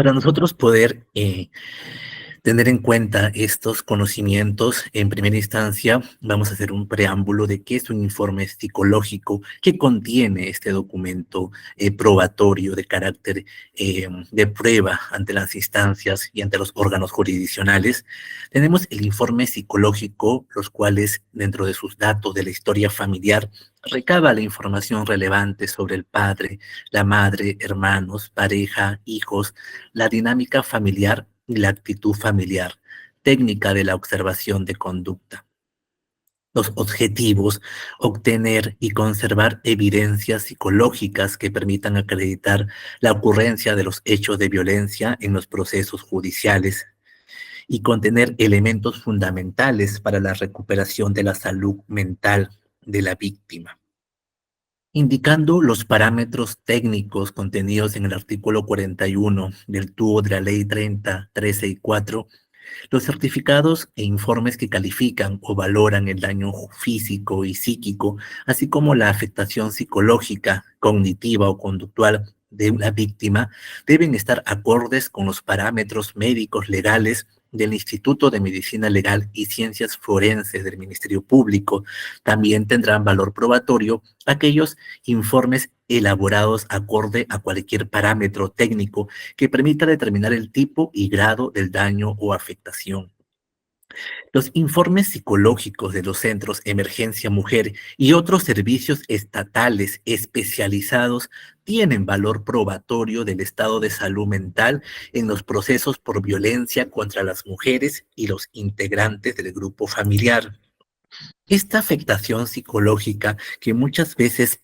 Para nosotros poder tener en cuenta estos conocimientos, en primera instancia, vamos a hacer un preámbulo de qué es un informe psicológico, qué contiene este documento probatorio de carácter de prueba ante las instancias y ante los órganos jurisdiccionales. Tenemos el informe psicológico, los cuales, dentro de sus datos de la historia familiar, recaba la información relevante sobre el padre, la madre, hermanos, pareja, hijos, la dinámica familiar y la actitud familiar, técnica de la observación de conducta. Los objetivos, obtener y conservar evidencias psicológicas que permitan acreditar la ocurrencia de los hechos de violencia en los procesos judiciales y contener elementos fundamentales para la recuperación de la salud mental de la víctima. Indicando los parámetros técnicos contenidos en el artículo 41 del TUO de la Ley 30, 13 y 4, los certificados e informes que califican o valoran el daño físico y psíquico, así como la afectación psicológica, cognitiva o conductual de una víctima, deben estar acordes con los parámetros médicos legales del Instituto de Medicina Legal y Ciencias Forenses del Ministerio Público. También tendrán valor probatorio aquellos informes elaborados acorde a cualquier parámetro técnico que permita determinar el tipo y grado del daño o afectación. Los informes psicológicos de los centros Emergencia Mujer y otros servicios estatales especializados tienen valor probatorio del estado de salud mental en los procesos por violencia contra las mujeres y los integrantes del grupo familiar. Esta afectación psicológica que muchas veces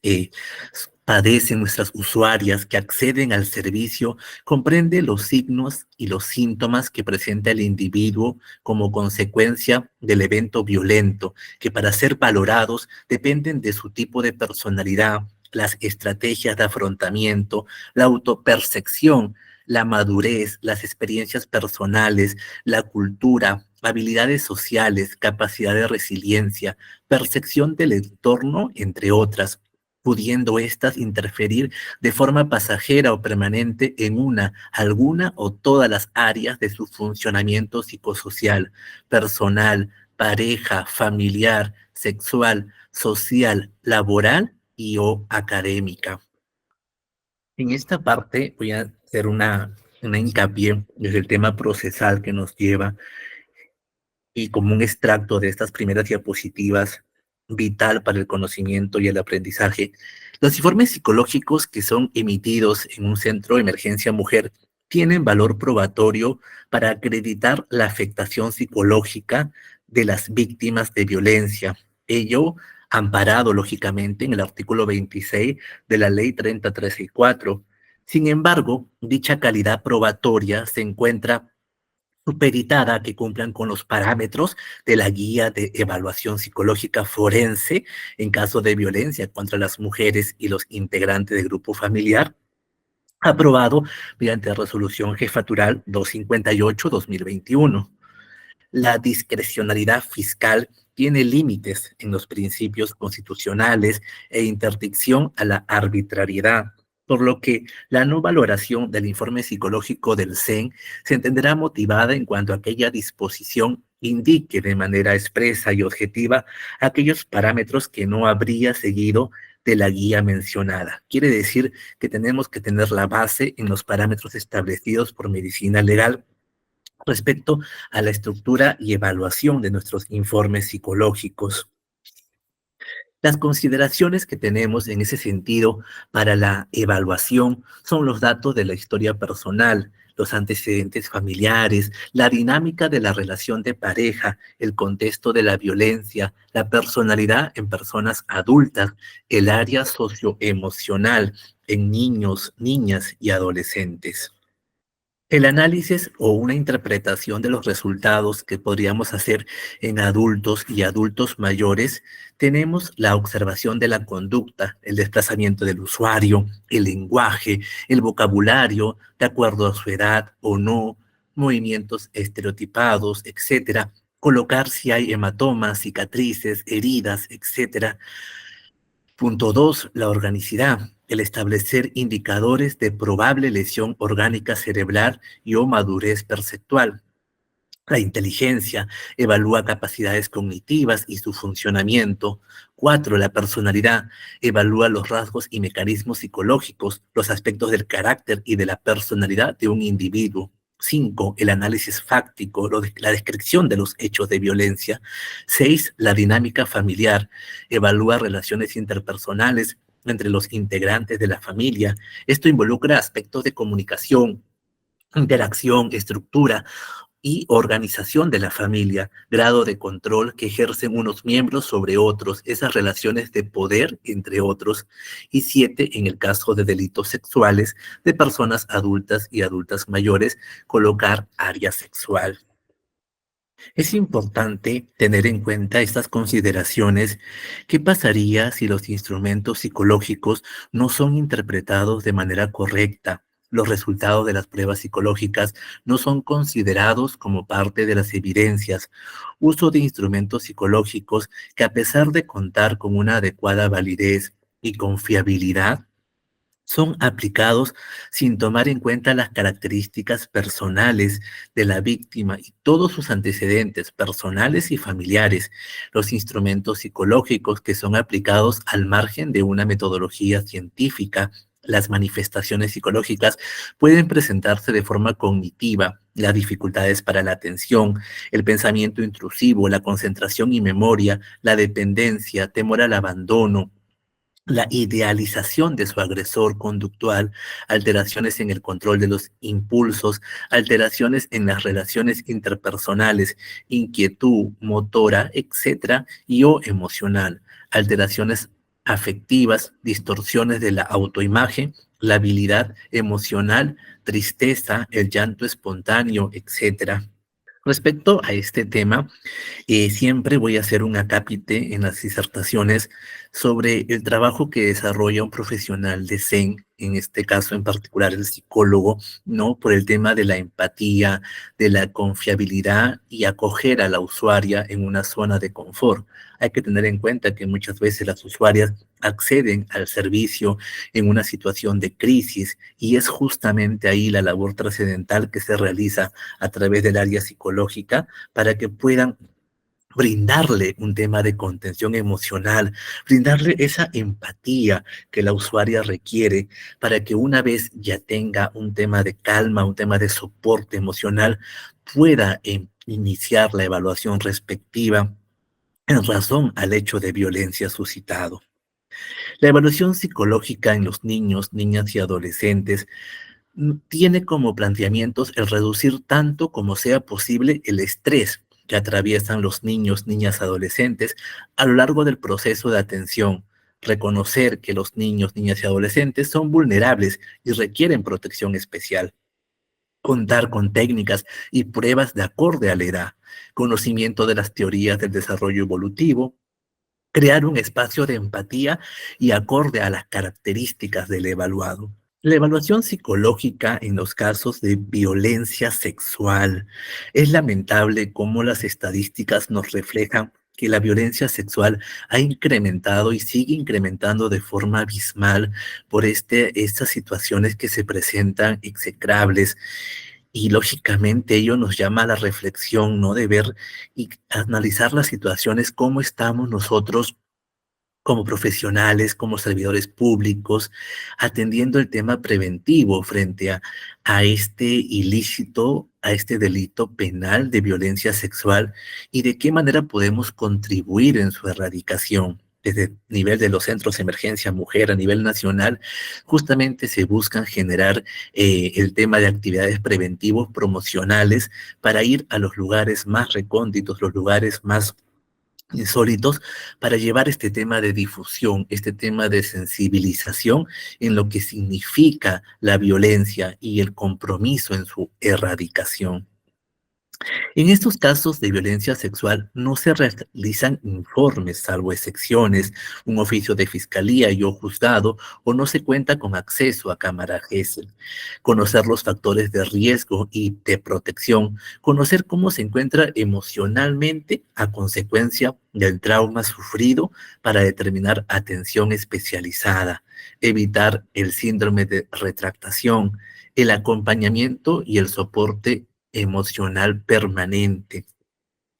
padecen nuestras usuarias que acceden al servicio comprende los signos y los síntomas que presenta el individuo como consecuencia del evento violento, que para ser valorados dependen de su tipo de personalidad, las estrategias de afrontamiento, la autopercepción, la madurez, las experiencias personales, la cultura, habilidades sociales, capacidad de resiliencia, percepción del entorno, entre otras, pudiendo éstas interferir de forma pasajera o permanente en una, alguna o todas las áreas de su funcionamiento psicosocial, personal, pareja, familiar, sexual, social, laboral y o académica. En esta parte voy a hacer una hincapié desde el tema procesal que nos lleva y como un extracto de estas primeras diapositivas vital para el conocimiento y el aprendizaje, los informes psicológicos que son emitidos en un centro de emergencia mujer tienen valor probatorio para acreditar la afectación psicológica de las víctimas de violencia. Ello amparado lógicamente en el artículo 26 de la Ley 3034. Sin embargo, dicha calidad probatoria se encuentra supeditada a que cumplan con los parámetros de la guía de evaluación psicológica forense en caso de violencia contra las mujeres y los integrantes del grupo familiar, aprobado mediante resolución jefatural 258-2021. La discrecionalidad fiscal tiene límites en los principios constitucionales e interdicción a la arbitrariedad, por lo que la no valoración del informe psicológico del CEN se entenderá motivada en cuanto aquella disposición indique de manera expresa y objetiva aquellos parámetros que no habría seguido de la guía mencionada. Quiere decir que tenemos que tener la base en los parámetros establecidos por medicina legal respecto a la estructura y evaluación de nuestros informes psicológicos. Las consideraciones que tenemos en ese sentido para la evaluación son los datos de la historia personal, los antecedentes familiares, la dinámica de la relación de pareja, el contexto de la violencia, la personalidad en personas adultas, el área socioemocional en niños, niñas y adolescentes. El análisis o una interpretación de los resultados que podríamos hacer en adultos y adultos mayores, tenemos la observación de la conducta, el desplazamiento del usuario, el lenguaje, el vocabulario, de acuerdo a su edad o no, movimientos estereotipados, etcétera, colocar si hay hematomas, cicatrices, heridas, etcétera. Punto 2, la organicidad. el establecer indicadores de probable lesión orgánica cerebral y o madurez perceptual. La inteligencia evalúa capacidades cognitivas y su funcionamiento. 4. La personalidad evalúa los rasgos y mecanismos psicológicos, los aspectos del carácter y de la personalidad de un individuo. 5. El análisis fáctico, la descripción de los hechos de violencia. 6. La dinámica familiar evalúa relaciones interpersonales entre los integrantes de la familia. Esto involucra aspectos de comunicación, interacción, estructura y organización de la familia, grado de control que ejercen unos miembros sobre otros, esas relaciones de poder, entre otros. Y 7, en el caso de delitos sexuales de personas adultas y adultas mayores, colocar área sexual. Es importante tener en cuenta estas consideraciones. ¿Qué pasaría si los instrumentos psicológicos no son interpretados de manera correcta? Los resultados de las pruebas psicológicas no son considerados como parte de las evidencias. Uso de instrumentos psicológicos que, a pesar de contar con una adecuada validez y confiabilidad, son aplicados sin tomar en cuenta las características personales de la víctima y todos sus antecedentes personales y familiares. Los instrumentos psicológicos que son aplicados al margen de una metodología científica. Las manifestaciones psicológicas pueden presentarse de forma cognitiva, las dificultades para la atención, el pensamiento intrusivo, la concentración y memoria, la dependencia, temor al abandono, la idealización de su agresor conductual, alteraciones en el control de los impulsos, alteraciones en las relaciones interpersonales, inquietud motora, etcétera, y o emocional, alteraciones afectivas, distorsiones de la autoimagen, la habilidad emocional, tristeza, el llanto espontáneo, etcétera. Respecto a este tema, siempre voy a hacer un acápite en las disertaciones sobre el trabajo que desarrolla un profesional de Zen, en este caso en particular el psicólogo, ¿no? Por el tema de la empatía, de la confiabilidad y acoger a la usuaria en una zona de confort. Hay que tener en cuenta que muchas veces las usuarias acceden al servicio en una situación de crisis y es justamente ahí la labor trascendental que se realiza a través del área psicológica para que puedan brindarle un tema de contención emocional, brindarle esa empatía que la usuaria requiere para que una vez ya tenga un tema de calma, un tema de soporte emocional, pueda iniciar la evaluación respectiva en razón al hecho de violencia suscitado. La evaluación psicológica en los niños, niñas y adolescentes tiene como planteamientos el reducir tanto como sea posible el estrés que atraviesan los niños, niñas, adolescentes a lo largo del proceso de atención. Reconocer que los niños, niñas y adolescentes son vulnerables y requieren protección especial. Contar con técnicas y pruebas de acorde a la edad. Conocimiento de las teorías del desarrollo evolutivo. Crear un espacio de empatía y acorde a las características del evaluado. La evaluación psicológica en los casos de violencia sexual. Es lamentable cómo las estadísticas nos reflejan que la violencia sexual ha incrementado y sigue incrementando de forma abismal por estas situaciones que se presentan execrables. Y lógicamente ello nos llama a la reflexión, ¿no? De ver y analizar las situaciones, cómo estamos nosotros como profesionales, como servidores públicos, atendiendo el tema preventivo frente a este ilícito, a este delito penal de violencia sexual y de qué manera podemos contribuir en su erradicación. Desde el nivel de los centros de emergencia mujer a nivel nacional, justamente se buscan generar el tema de actividades preventivos promocionales para ir a los lugares más recónditos, los lugares más insólitos para llevar este tema de difusión, este tema de sensibilización en lo que significa la violencia y el compromiso en su erradicación. En estos casos de violencia sexual no se realizan informes, salvo excepciones, un oficio de fiscalía y o juzgado, o no se cuenta con acceso a cámara GESEL. Conocer los factores de riesgo y de protección, conocer cómo se encuentra emocionalmente a consecuencia del trauma sufrido para determinar atención especializada, evitar el síndrome de retractación, el acompañamiento y el soporte emocional permanente.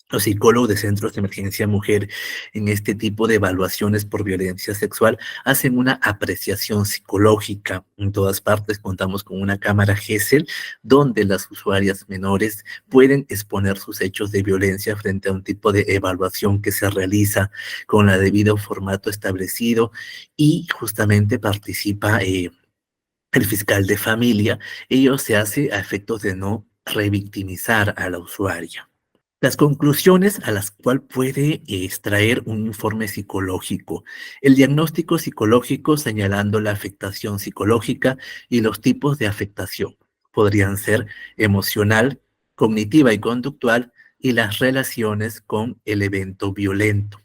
Los psicólogos de centros de emergencia mujer en este tipo de evaluaciones por violencia sexual hacen una apreciación psicológica. En todas partes contamos con una cámara GESEL donde las usuarias menores pueden exponer sus hechos de violencia frente a un tipo de evaluación que se realiza con la debido formato establecido y justamente participa el fiscal de familia. Ello se hace a efectos de no revictimizar a la usuaria. Las conclusiones a las cuales puede extraer un informe psicológico. El diagnóstico psicológico señalando la afectación psicológica y los tipos de afectación. Podrían ser emocional, cognitiva y conductual y las relaciones con el evento violento.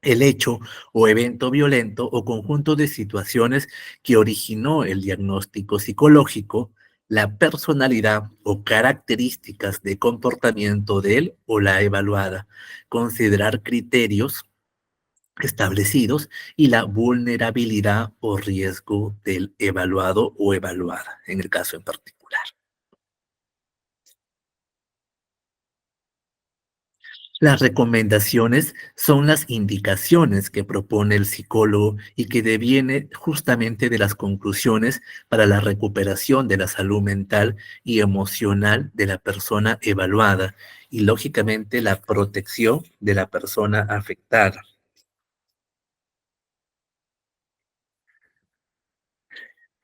El hecho o evento violento o conjunto de situaciones que originó el diagnóstico psicológico, la personalidad o características de comportamiento de él o la evaluada, considerar criterios establecidos y la vulnerabilidad o riesgo del evaluado o evaluada, en el caso en particular. Las recomendaciones son las indicaciones que propone el psicólogo y que deviene justamente de las conclusiones para la recuperación de la salud mental y emocional de la persona evaluada y, lógicamente, la protección de la persona afectada.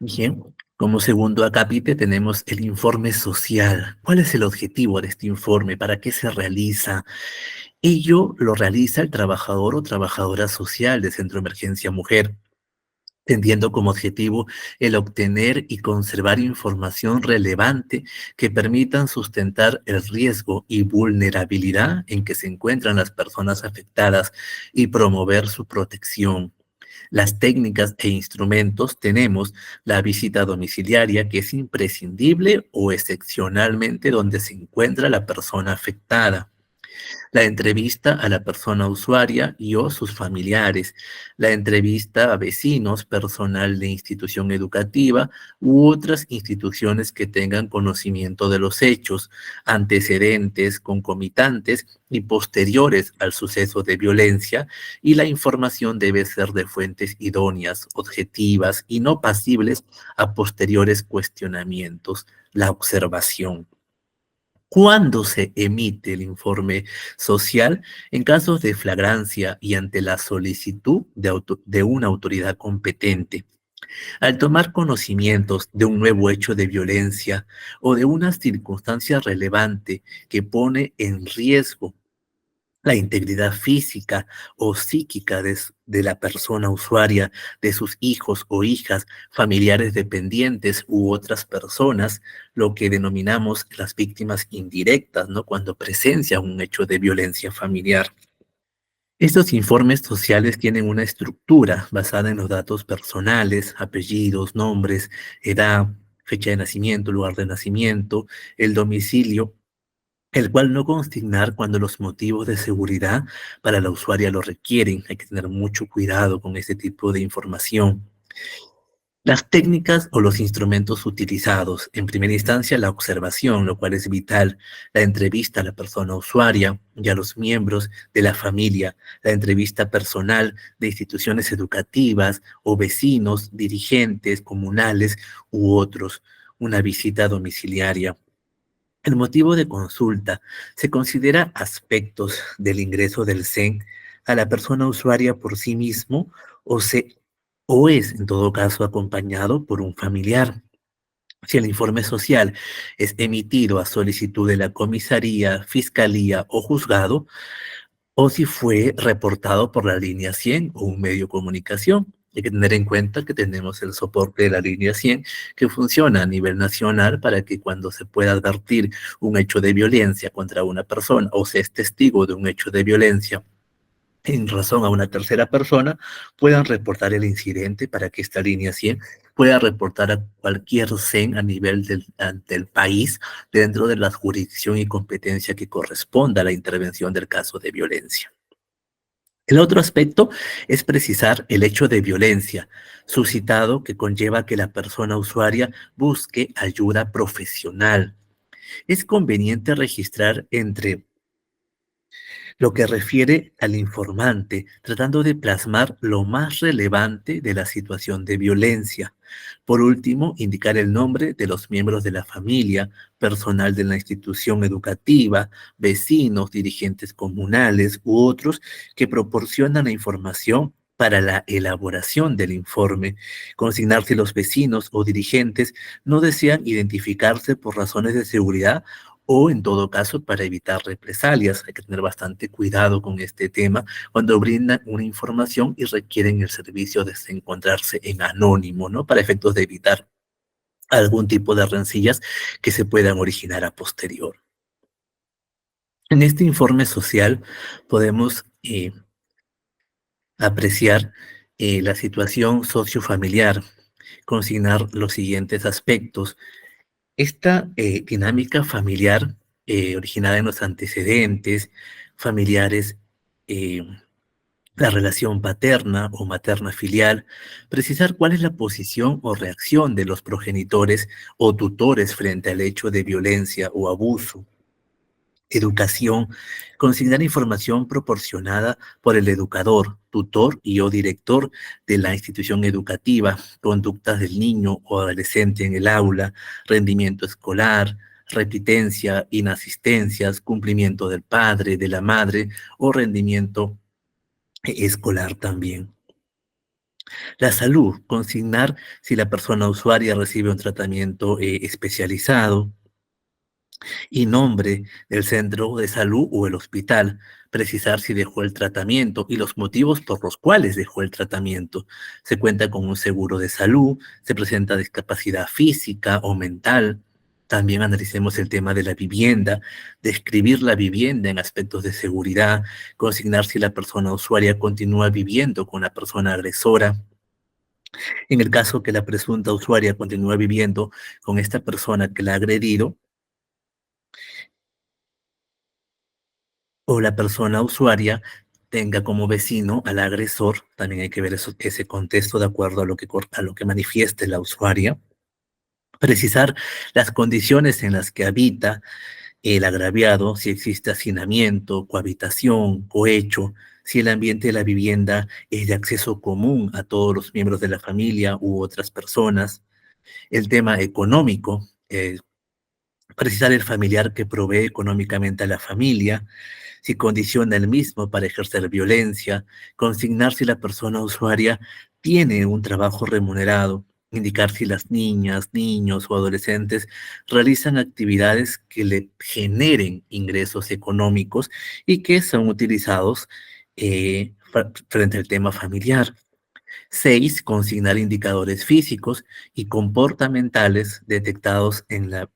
Bien, como segundo acápite tenemos el informe social. ¿Cuál es el objetivo de este informe? ¿Para qué se realiza? Ello lo realiza el trabajador o trabajadora social de Centro de Emergencia Mujer, teniendo como objetivo el obtener y conservar información relevante que permitan sustentar el riesgo y vulnerabilidad en que se encuentran las personas afectadas y promover su protección. Las técnicas e instrumentos tenemos la visita domiciliaria, que es imprescindible o excepcionalmente donde se encuentra la persona afectada, la entrevista a la persona usuaria y o sus familiares, la entrevista a vecinos, personal de institución educativa u otras instituciones que tengan conocimiento de los hechos, antecedentes, concomitantes y posteriores al suceso de violencia, y la información debe ser de fuentes idóneas, objetivas y no pasibles a posteriores cuestionamientos. La observación. ¿Cuándo se emite el informe social? En casos de flagrancia y ante la solicitud de una autoridad competente. Al tomar conocimientos de un nuevo hecho de violencia o de una circunstancia relevante que pone en riesgo la integridad física o psíquica de la persona usuaria, de sus hijos o hijas, familiares dependientes u otras personas, lo que denominamos las víctimas indirectas, ¿no? Cuando presencian un hecho de violencia familiar. Estos informes sociales tienen una estructura basada en los datos personales, apellidos, nombres, edad, fecha de nacimiento, lugar de nacimiento, el domicilio, el cual no consignar cuando los motivos de seguridad para la usuaria lo requieren. Hay que tener mucho cuidado con este tipo de información. Las técnicas o los instrumentos utilizados, en primera instancia la observación, lo cual es vital, la entrevista a la persona usuaria y a los miembros de la familia, la entrevista personal de instituciones educativas o vecinos, dirigentes comunales u otros, una visita domiciliaria. El motivo de consulta se considera aspectos del ingreso del CEN a la persona usuaria por sí mismo o, o es, en todo caso, acompañado por un familiar. Si el informe social es emitido a solicitud de la comisaría, fiscalía o juzgado, o si fue reportado por la línea 100 o un medio de comunicación. Hay que tener en cuenta que tenemos el soporte de la línea 100 que funciona a nivel nacional para que cuando se pueda advertir un hecho de violencia contra una persona o se es testigo de un hecho de violencia en razón a una tercera persona, puedan reportar el incidente para que esta línea 100 pueda reportar a cualquier CEN a nivel del país dentro de la jurisdicción y competencia que corresponda a la intervención del caso de violencia. El otro aspecto es precisar el hecho de violencia suscitado que conlleva que la persona usuaria busque ayuda profesional. Es conveniente registrar entre lo que refiere al informante, tratando de plasmar lo más relevante de la situación de violencia. Por último, indicar el nombre de los miembros de la familia, personal de la institución educativa, vecinos, dirigentes comunales u otros que proporcionan la información para la elaboración del informe. Consignar si los vecinos o dirigentes no desean identificarse por razones de seguridad o en todo caso para evitar represalias. Hay que tener bastante cuidado con este tema cuando brindan una información y requieren el servicio de encontrarse en anónimo, ¿no? Para efectos de evitar algún tipo de rencillas que se puedan originar a posterior. En este informe social podemos apreciar la situación sociofamiliar, consignar los siguientes aspectos. Esta dinámica familiar originada en los antecedentes familiares, eh, la relación paterna o materna filial, precisar cuál es la posición o reacción de los progenitores o tutores frente al hecho de violencia o abuso. Educación, consignar información proporcionada por el educador, tutor y o director de la institución educativa, conductas del niño o adolescente en el aula, rendimiento escolar, repitencia, inasistencias, cumplimiento del padre, de la madre o rendimiento escolar también. La salud, consignar si la persona usuaria recibe un tratamiento especializado, y nombre del centro de salud o el hospital, precisar si dejó el tratamiento y los motivos por los cuales dejó el tratamiento. Se cuenta con un seguro de salud, se presenta discapacidad física o mental. También analicemos el tema de la vivienda, describir la vivienda en aspectos de seguridad, consignar si la persona usuaria continúa viviendo con la persona agresora. En el caso que la presunta usuaria continúa viviendo con esta persona que la ha agredido, o la persona usuaria tenga como vecino al agresor, también hay que ver ese contexto de acuerdo a lo que manifieste la usuaria, precisar las condiciones en las que habita el agraviado, si existe hacinamiento, cohabitación, cohecho, si el ambiente de la vivienda es de acceso común a todos los miembros de la familia u otras personas, el tema económico, precisar el familiar que provee económicamente a la familia, si condiciona el mismo para ejercer violencia, consignar si la persona usuaria tiene un trabajo remunerado, indicar si las niñas, niños o adolescentes realizan actividades que le generen ingresos económicos y que son utilizados frente al tema familiar. 6. Consignar indicadores físicos y comportamentales detectados en la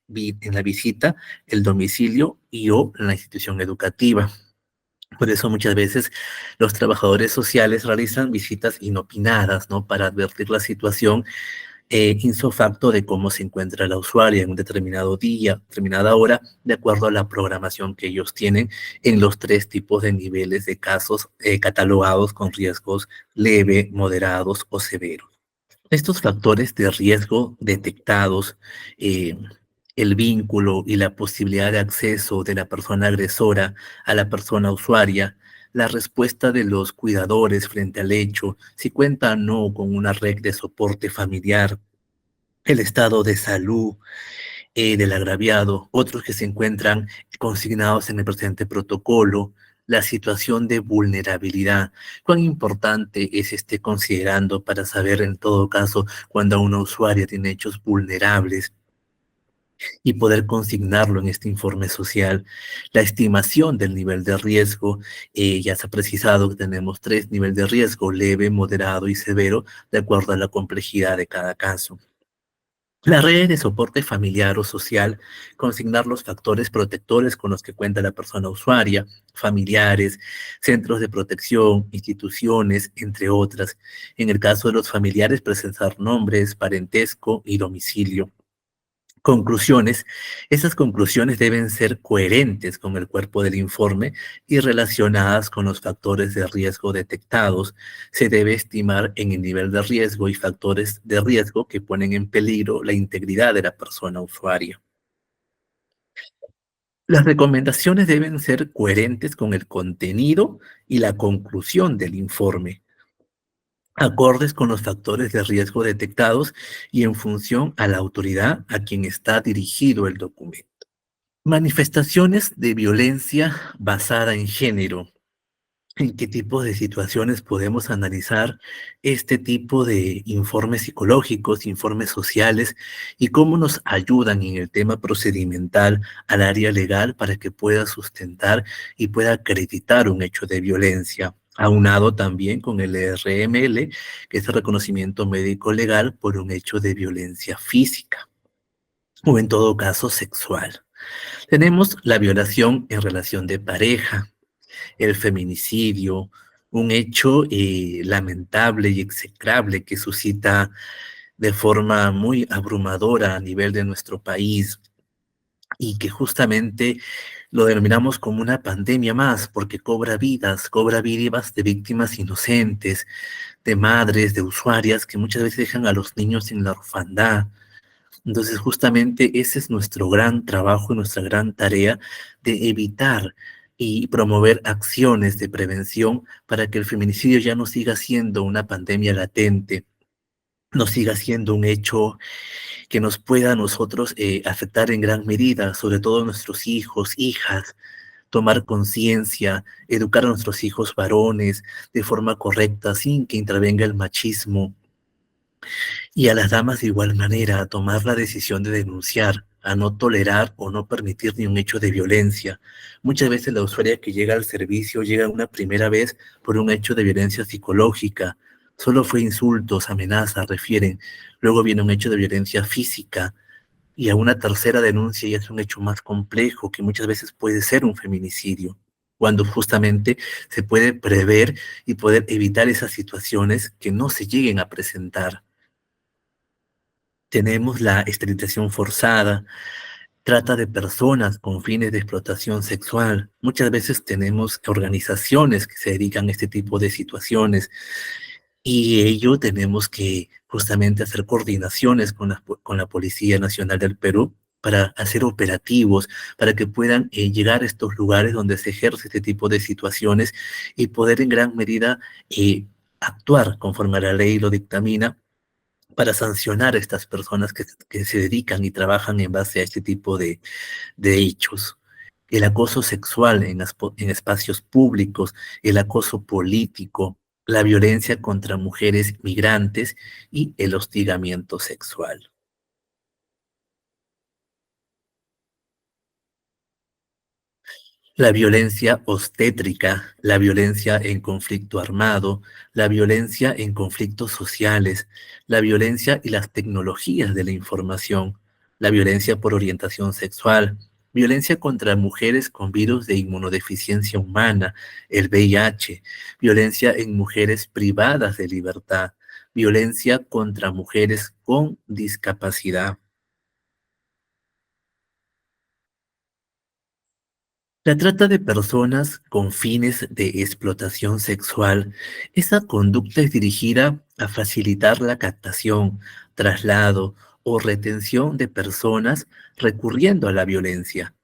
visita, el domicilio y o la institución educativa. Por eso muchas veces los trabajadores sociales realizan visitas inopinadas, ¿no? Para advertir la situación insofacto de cómo se encuentra la usuaria en un determinado día, determinada hora, de acuerdo a la programación que ellos tienen en los 3 tipos de niveles de casos catalogados con riesgos leve, moderados o severos. Estos factores de riesgo detectados, eh, el vínculo y la posibilidad de acceso de la persona agresora a la persona usuaria, la respuesta de los cuidadores frente al hecho, si cuenta o no con una red de soporte familiar, el estado de salud del agraviado, otros que se encuentran consignados en el presente protocolo, la situación de vulnerabilidad. ¿Cuán importante es este considerando para saber en todo caso cuando una usuaria tiene hechos vulnerables? y poder consignarlo en este informe social. La estimación del nivel de riesgo, ya se ha precisado que tenemos tres niveles de riesgo: leve, moderado y severo, de acuerdo a la complejidad de cada caso. La red de soporte familiar o social, consignar los factores protectores con los que cuenta la persona usuaria, familiares, centros de protección, instituciones, entre otras. En el caso de los familiares, presentar nombres, parentesco y domicilio. Conclusiones. Esas conclusiones deben ser coherentes con el cuerpo del informe y relacionadas con los factores de riesgo detectados. Se debe estimar en el nivel de riesgo y factores de riesgo que ponen en peligro la integridad de la persona usuaria. Las recomendaciones deben ser coherentes con el contenido y la conclusión del informe, acordes con los factores de riesgo detectados y en función a la autoridad a quien está dirigido el documento. Manifestaciones de violencia basada en género. ¿En qué tipo de situaciones podemos analizar este tipo de informes psicológicos, informes sociales, y cómo nos ayudan en el tema procedimental al área legal para que pueda sustentar y pueda acreditar un hecho de violencia? Aunado también con el RML, que es el reconocimiento médico legal por un hecho de violencia física o en todo caso sexual. Tenemos la violación en relación de pareja, el feminicidio, un hecho lamentable y execrable que suscita de forma muy abrumadora a nivel de nuestro país y que justamente lo denominamos como una pandemia más porque cobra vidas de víctimas inocentes, de madres, de usuarias que muchas veces dejan a los niños en la orfandad. Entonces, justamente ese es nuestro gran trabajo y nuestra gran tarea de evitar y promover acciones de prevención para que el feminicidio ya no siga siendo una pandemia latente, no siga siendo un hecho que nos pueda a nosotros afectar en gran medida, sobre todo a nuestros hijos, hijas, tomar conciencia, educar a nuestros hijos varones de forma correcta, sin que intervenga el machismo, y a las damas de igual manera a tomar la decisión de denunciar, a no tolerar o no permitir ni un hecho de violencia. Muchas veces la usuaria que llega al servicio llega una primera vez por un hecho de violencia psicológica. Solo fue insultos, amenazas, refieren. Luego viene un hecho de violencia física y a una tercera denuncia ya es un hecho más complejo que muchas veces puede ser un feminicidio, cuando justamente se puede prever y poder evitar esas situaciones que no se lleguen a presentar. Tenemos la esterilización forzada, trata de personas con fines de explotación sexual. Muchas veces tenemos organizaciones que se dedican a este tipo de situaciones y ello tenemos que justamente hacer coordinaciones con la Policía Nacional del Perú para hacer operativos, para que puedan llegar a estos lugares donde se ejerce este tipo de situaciones y poder en gran medida actuar conforme a la ley lo dictamina para sancionar a estas personas que se dedican y trabajan en base a este tipo de hechos. El acoso sexual en espacios públicos, el acoso político, la violencia contra mujeres migrantes y el hostigamiento sexual. La violencia obstétrica, la violencia en conflicto armado, la violencia en conflictos sociales, la violencia y las tecnologías de la información, la violencia por orientación sexual, violencia contra mujeres con virus de inmunodeficiencia humana, el VIH, violencia en mujeres privadas de libertad, violencia contra mujeres con discapacidad. La trata de personas con fines de explotación sexual, esa conducta es dirigida a facilitar la captación, traslado o retención de personas recurriendo a la violencia.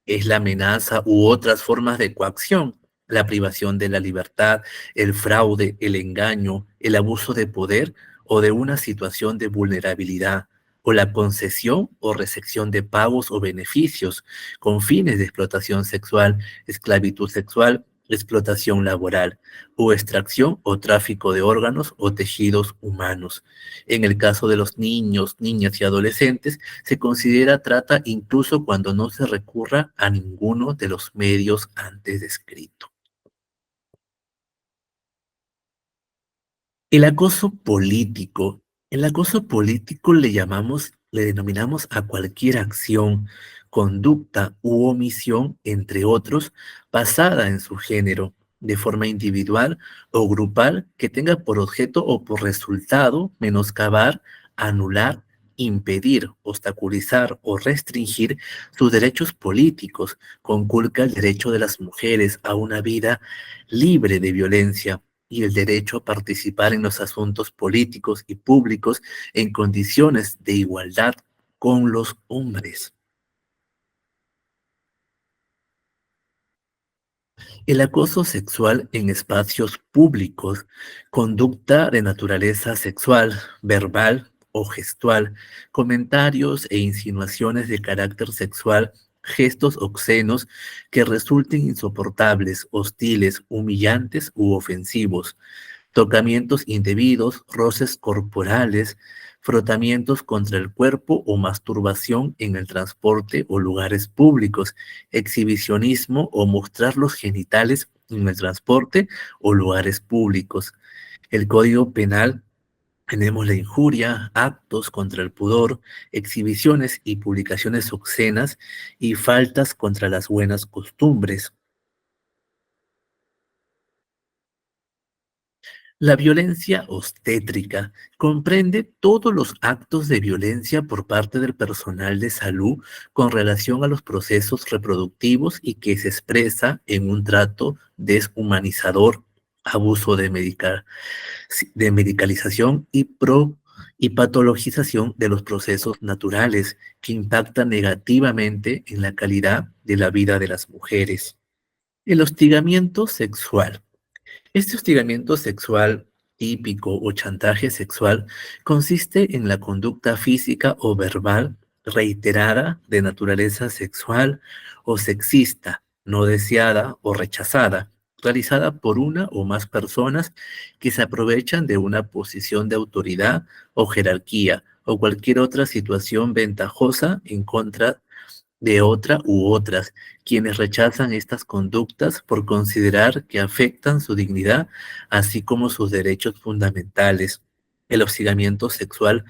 Es la amenaza u otras formas de coacción, la privación de la libertad, el fraude, el engaño, el abuso de poder o de una situación de vulnerabilidad, o la concesión o recepción de pagos o beneficios con fines de explotación sexual, esclavitud sexual explotación laboral, o extracción o tráfico de órganos o tejidos humanos. En el caso de los niños, niñas y adolescentes, se considera trata incluso cuando no se recurra a ninguno de los medios antes descritos. El acoso político. El acoso político le denominamos a cualquier acción, conducta u omisión, entre otros, basada en su género, de forma individual o grupal, que tenga por objeto o por resultado menoscabar, anular, impedir, obstaculizar o restringir sus derechos políticos, conculca el derecho de las mujeres a una vida libre de violencia y el derecho a participar en los asuntos políticos y públicos en condiciones de igualdad con los hombres. El acoso sexual en espacios públicos, conducta de naturaleza sexual, verbal o gestual, comentarios e insinuaciones de carácter sexual, gestos obscenos que resulten insoportables, hostiles, humillantes u ofensivos, tocamientos indebidos, roces corporales, frotamientos contra el cuerpo o masturbación en el transporte o lugares públicos, exhibicionismo o mostrar los genitales en el transporte o lugares públicos. El Código Penal tenemos la injuria, actos contra el pudor, exhibiciones y publicaciones obscenas y faltas contra las buenas costumbres. La violencia obstétrica comprende todos los actos de violencia por parte del personal de salud con relación a los procesos reproductivos y que se expresa en un trato deshumanizador, abuso de medicalización y patologización de los procesos naturales que impactan negativamente en la calidad de la vida de las mujeres. El hostigamiento sexual. Este hostigamiento sexual típico o chantaje sexual consiste en la conducta física o verbal reiterada de naturaleza sexual o sexista, no deseada o rechazada, realizada por una o más personas que se aprovechan de una posición de autoridad o jerarquía o cualquier otra situación ventajosa en contra de otra u otras, quienes rechazan estas conductas por considerar que afectan su dignidad, así como sus derechos fundamentales. El hostigamiento sexual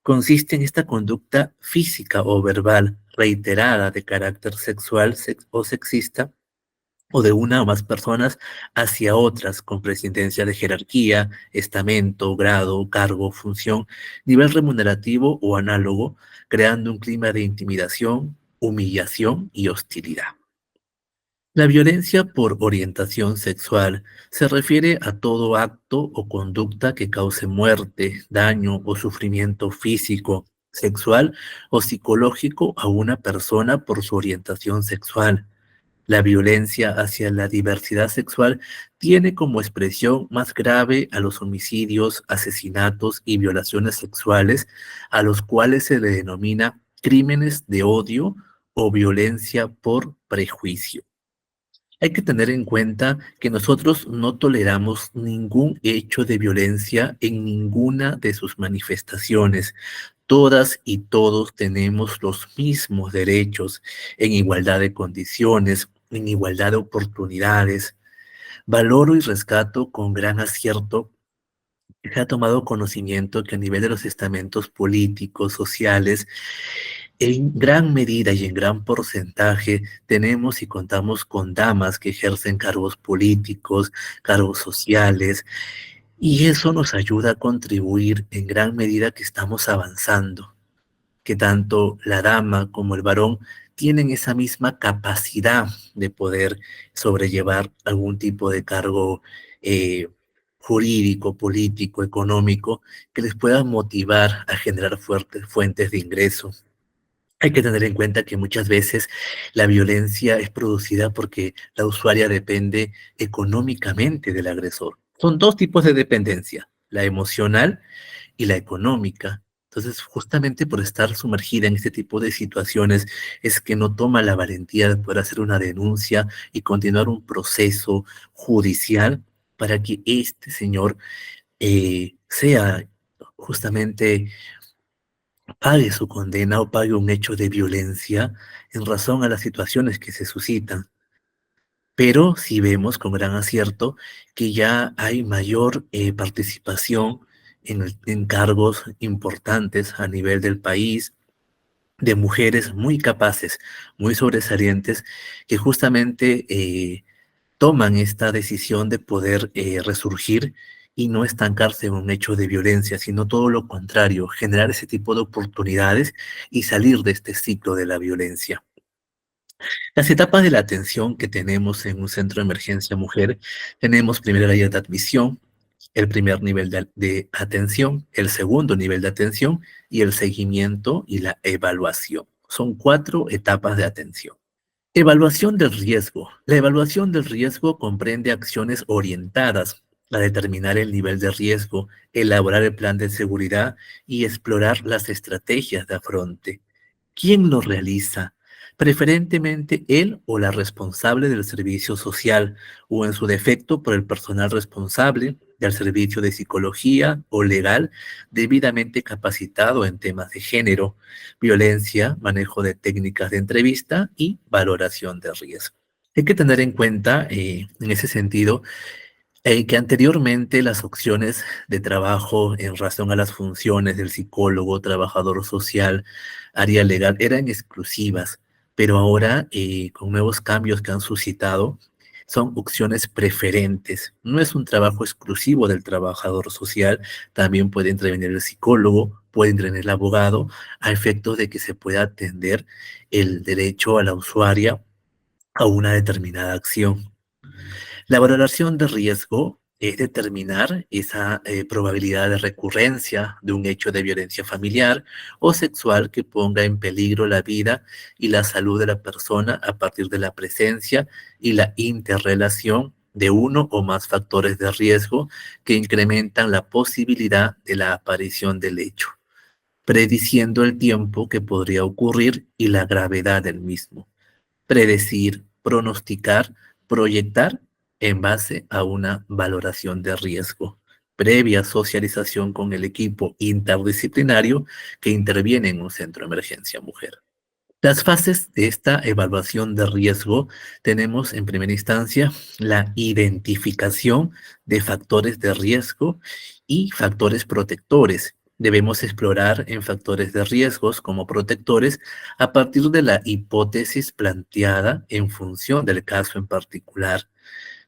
consiste en esta conducta física o verbal reiterada de carácter sexual o sexista o de una o más personas hacia otras con presidencia de jerarquía, estamento, grado, cargo, función, nivel remunerativo o análogo, creando un clima de intimidación, humillación y hostilidad. La violencia por orientación sexual se refiere a todo acto o conducta que cause muerte, daño o sufrimiento físico, sexual o psicológico a una persona por su orientación sexual. La violencia hacia la diversidad sexual tiene como expresión más grave a los homicidios, asesinatos y violaciones sexuales, a los cuales se le denomina crímenes de odio o violencia por prejuicio. Hay que tener en cuenta que nosotros no toleramos ningún hecho de violencia en ninguna de sus manifestaciones. Todas y todos tenemos los mismos derechos en igualdad de condiciones, en igualdad de oportunidades. Valoro y rescato con gran acierto que se ha tomado conocimiento que a nivel de los estamentos políticos, sociales, en gran medida y en gran porcentaje tenemos y contamos con damas que ejercen cargos políticos, cargos sociales, y eso nos ayuda a contribuir en gran medida que estamos avanzando, que tanto la dama como el varón tienen esa misma capacidad de poder sobrellevar algún tipo de cargo eh, jurídico, político, económico, que les pueda motivar a generar fuertes fuentes de ingreso. Hay que tener en cuenta que muchas veces la violencia es producida porque la usuaria depende económicamente del agresor. Son dos tipos de dependencia, la emocional y la económica. Entonces, justamente por estar sumergida en este tipo de situaciones, es que no toma la valentía de poder hacer una denuncia y continuar un proceso judicial para que este señor sea justamente pague su condena o pague un hecho de violencia en razón a las situaciones que se suscitan. Pero sí vemos con gran acierto que ya hay mayor participación en cargos importantes a nivel del país, de mujeres muy capaces, muy sobresalientes, que justamente toman esta decisión de poder resurgir y no estancarse en un hecho de violencia, sino todo lo contrario, generar ese tipo de oportunidades y salir de este ciclo de la violencia. Las etapas de la atención que tenemos en un centro de emergencia mujer, tenemos primero la guía de admisión, el primer nivel de atención, el segundo nivel de atención y el seguimiento y la evaluación. Son 4 etapas de atención. Evaluación del riesgo. La evaluación del riesgo comprende acciones orientadas a determinar el nivel de riesgo, elaborar el plan de seguridad y explorar las estrategias de afronte. ¿Quién lo realiza? Preferentemente él o la responsable del servicio social, o en su defecto por el personal responsable del servicio de psicología o legal debidamente capacitado en temas de género, violencia, manejo de técnicas de entrevista y valoración de riesgo. Hay que tener en cuenta, en ese sentido, que anteriormente las opciones de trabajo en razón a las funciones del psicólogo, trabajador social, área legal eran exclusivas, pero ahora con nuevos cambios que han suscitado, son opciones preferentes. No es un trabajo exclusivo del trabajador social, también puede intervenir el psicólogo, puede intervenir el abogado, a efectos de que se pueda atender el derecho a la usuaria a una determinada acción. La valoración de riesgo es determinar esa probabilidad de recurrencia de un hecho de violencia familiar o sexual que ponga en peligro la vida y la salud de la persona a partir de la presencia y la interrelación de uno o más factores de riesgo que incrementan la posibilidad de la aparición del hecho, prediciendo el tiempo que podría ocurrir y la gravedad del mismo. Predecir, pronosticar, proyectar en base a una valoración de riesgo, previa socialización con el equipo interdisciplinario que interviene en un centro de emergencia mujer. Las fases de esta evaluación de riesgo tenemos en primera instancia la identificación de factores de riesgo y factores protectores. Debemos explorar en factores de riesgos como protectores a partir de la hipótesis planteada en función del caso en particular.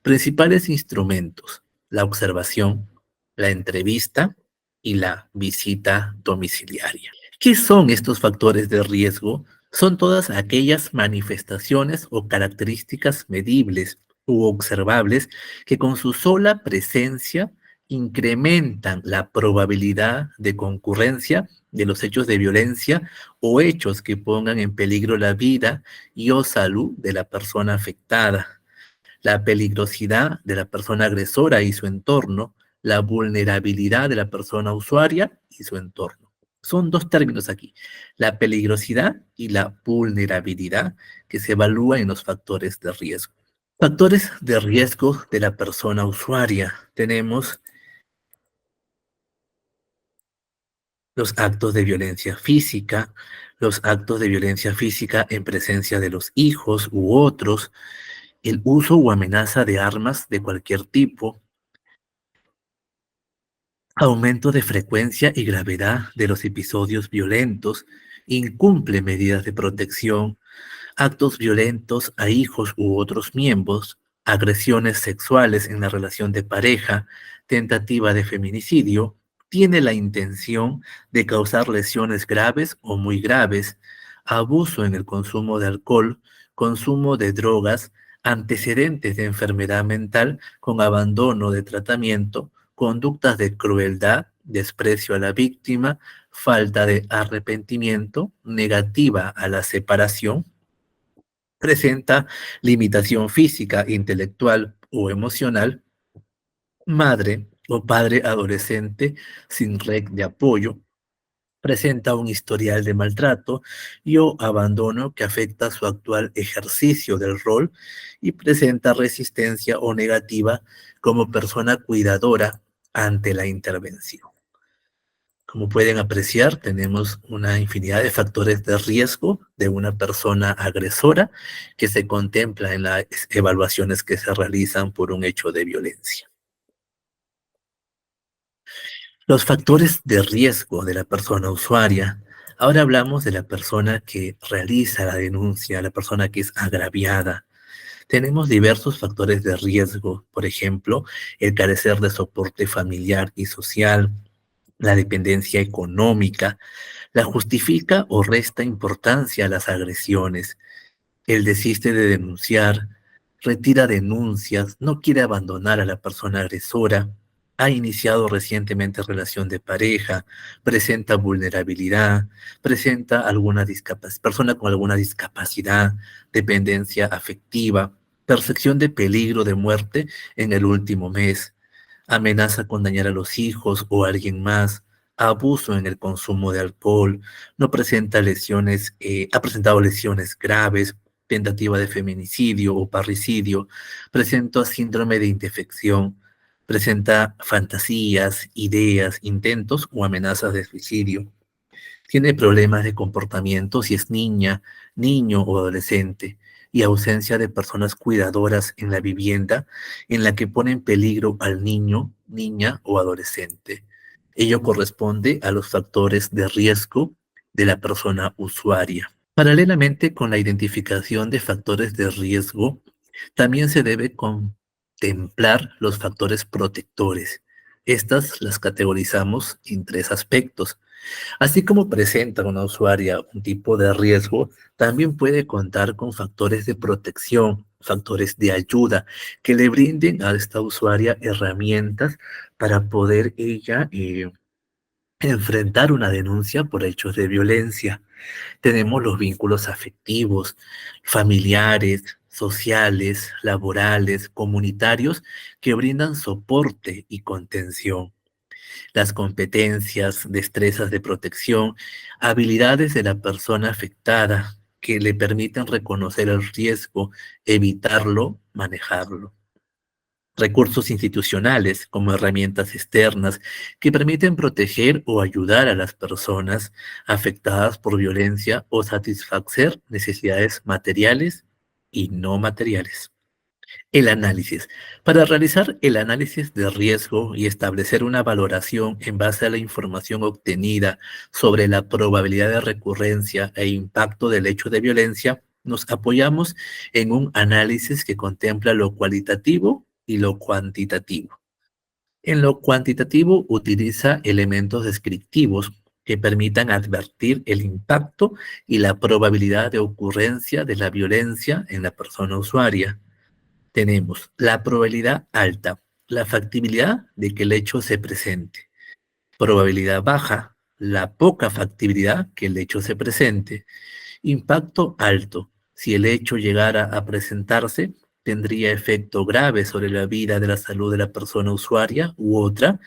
Principales instrumentos: la observación, la entrevista y la visita domiciliaria. ¿Qué son estos factores de riesgo? Son todas aquellas manifestaciones o características medibles u observables que con su sola presencia incrementan la probabilidad de concurrencia de los hechos de violencia o hechos que pongan en peligro la vida y o salud de la persona afectada, la peligrosidad de la persona agresora y su entorno, la vulnerabilidad de la persona usuaria y su entorno. Son 2 términos aquí: la peligrosidad y la vulnerabilidad, que se evalúa en los factores de riesgo. Factores de riesgo de la persona usuaria. Tenemos los actos de violencia física, los actos de violencia física en presencia de los hijos u otros, el uso o amenaza de armas de cualquier tipo, aumento de frecuencia y gravedad de los episodios violentos, incumple medidas de protección, actos violentos a hijos u otros miembros, agresiones sexuales en la relación de pareja, tentativa de feminicidio, tiene la intención de causar lesiones graves o muy graves, abuso en el consumo de alcohol, consumo de drogas, antecedentes de enfermedad mental con abandono de tratamiento, conductas de crueldad, desprecio a la víctima, falta de arrepentimiento, negativa a la separación, presenta limitación física, intelectual o emocional, madre o padre adolescente sin red de apoyo, presenta un historial de maltrato y o abandono que afecta su actual ejercicio del rol y presenta resistencia o negativa como persona cuidadora ante la intervención. Como pueden apreciar, tenemos una infinidad de factores de riesgo de una persona agresora que se contempla en las evaluaciones que se realizan por un hecho de violencia. Los factores de riesgo de la persona usuaria. Ahora hablamos de la persona que realiza la denuncia, la persona que es agraviada. Tenemos diversos factores de riesgo, por ejemplo, el carecer de soporte familiar y social, la dependencia económica, la justifica o resta importancia a las agresiones, él desiste de denunciar, retira denuncias, no quiere abandonar a la persona agresora, ha iniciado recientemente relación de pareja, presenta vulnerabilidad, presenta alguna persona con alguna discapacidad, dependencia afectiva, percepción de peligro de muerte en el último mes, amenaza con dañar a los hijos o a alguien más, abuso en el consumo de alcohol, no presenta lesiones, ha presentado lesiones graves, tentativa de feminicidio o parricidio, presenta síndrome de indefección, presenta fantasías, ideas, intentos o amenazas de suicidio. Tiene problemas de comportamiento si es niña, niño o adolescente y ausencia de personas cuidadoras en la vivienda en la que pone en peligro al niño, niña o adolescente. Ello corresponde a los factores de riesgo de la persona usuaria. Paralelamente con la identificación de factores de riesgo, también se debe contemplar los factores protectores. Estas las categorizamos en tres aspectos. Así como presenta una usuaria un tipo de riesgo, también puede contar con factores de protección, factores de ayuda que le brinden a esta usuaria herramientas para poder ella enfrentar una denuncia por hechos de violencia. Tenemos los vínculos afectivos, familiares, sociales, laborales, comunitarios, que brindan soporte y contención. Las competencias, destrezas de protección, habilidades de la persona afectada que le permiten reconocer el riesgo, evitarlo, manejarlo. Recursos institucionales como herramientas externas que permiten proteger o ayudar a las personas afectadas por violencia o satisfacer necesidades materiales y no materiales. El análisis. Para realizar el análisis de riesgo y establecer una valoración en base a la información obtenida sobre la probabilidad de recurrencia e impacto del hecho de violencia, nos apoyamos en un análisis que contempla lo cualitativo y lo cuantitativo. En lo cuantitativo utiliza elementos descriptivos que permitan advertir el impacto y la probabilidad de ocurrencia de la violencia en la persona usuaria. Tenemos la probabilidad alta, la factibilidad de que el hecho se presente. Probabilidad baja, la poca factibilidad que el hecho se presente. Impacto alto, si el hecho llegara a presentarse, tendría efecto grave sobre la vida de la salud de la persona usuaria u otra,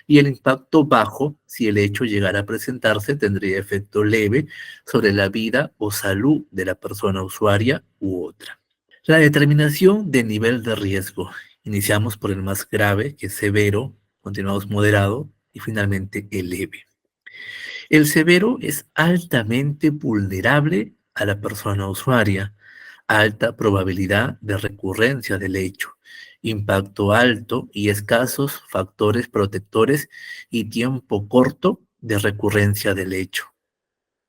y el impacto bajo, si el hecho llegara a presentarse, tendría efecto leve sobre la vida o salud de la persona usuaria u otra. La determinación de nivel de riesgo. Iniciamos por el más grave, que es severo, continuamos moderado y finalmente el leve. El severo es altamente vulnerable a la persona usuaria, alta probabilidad de recurrencia del hecho, impacto alto y escasos factores protectores y tiempo corto de recurrencia del hecho.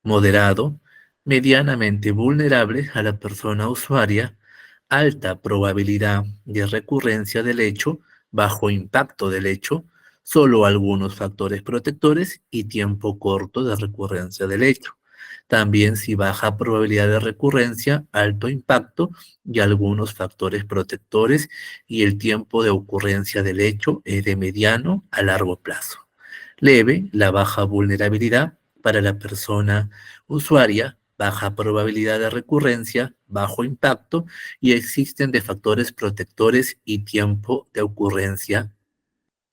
Moderado, medianamente vulnerable a la persona usuaria, alta probabilidad de recurrencia del hecho, bajo impacto del hecho, solo algunos factores protectores y tiempo corto de recurrencia del hecho. También si baja probabilidad de recurrencia, alto impacto y algunos factores protectores y el tiempo de ocurrencia del hecho es de mediano a largo plazo. Leve, la baja vulnerabilidad para la persona usuaria, baja probabilidad de recurrencia, bajo impacto y existen de factores protectores y tiempo de ocurrencia.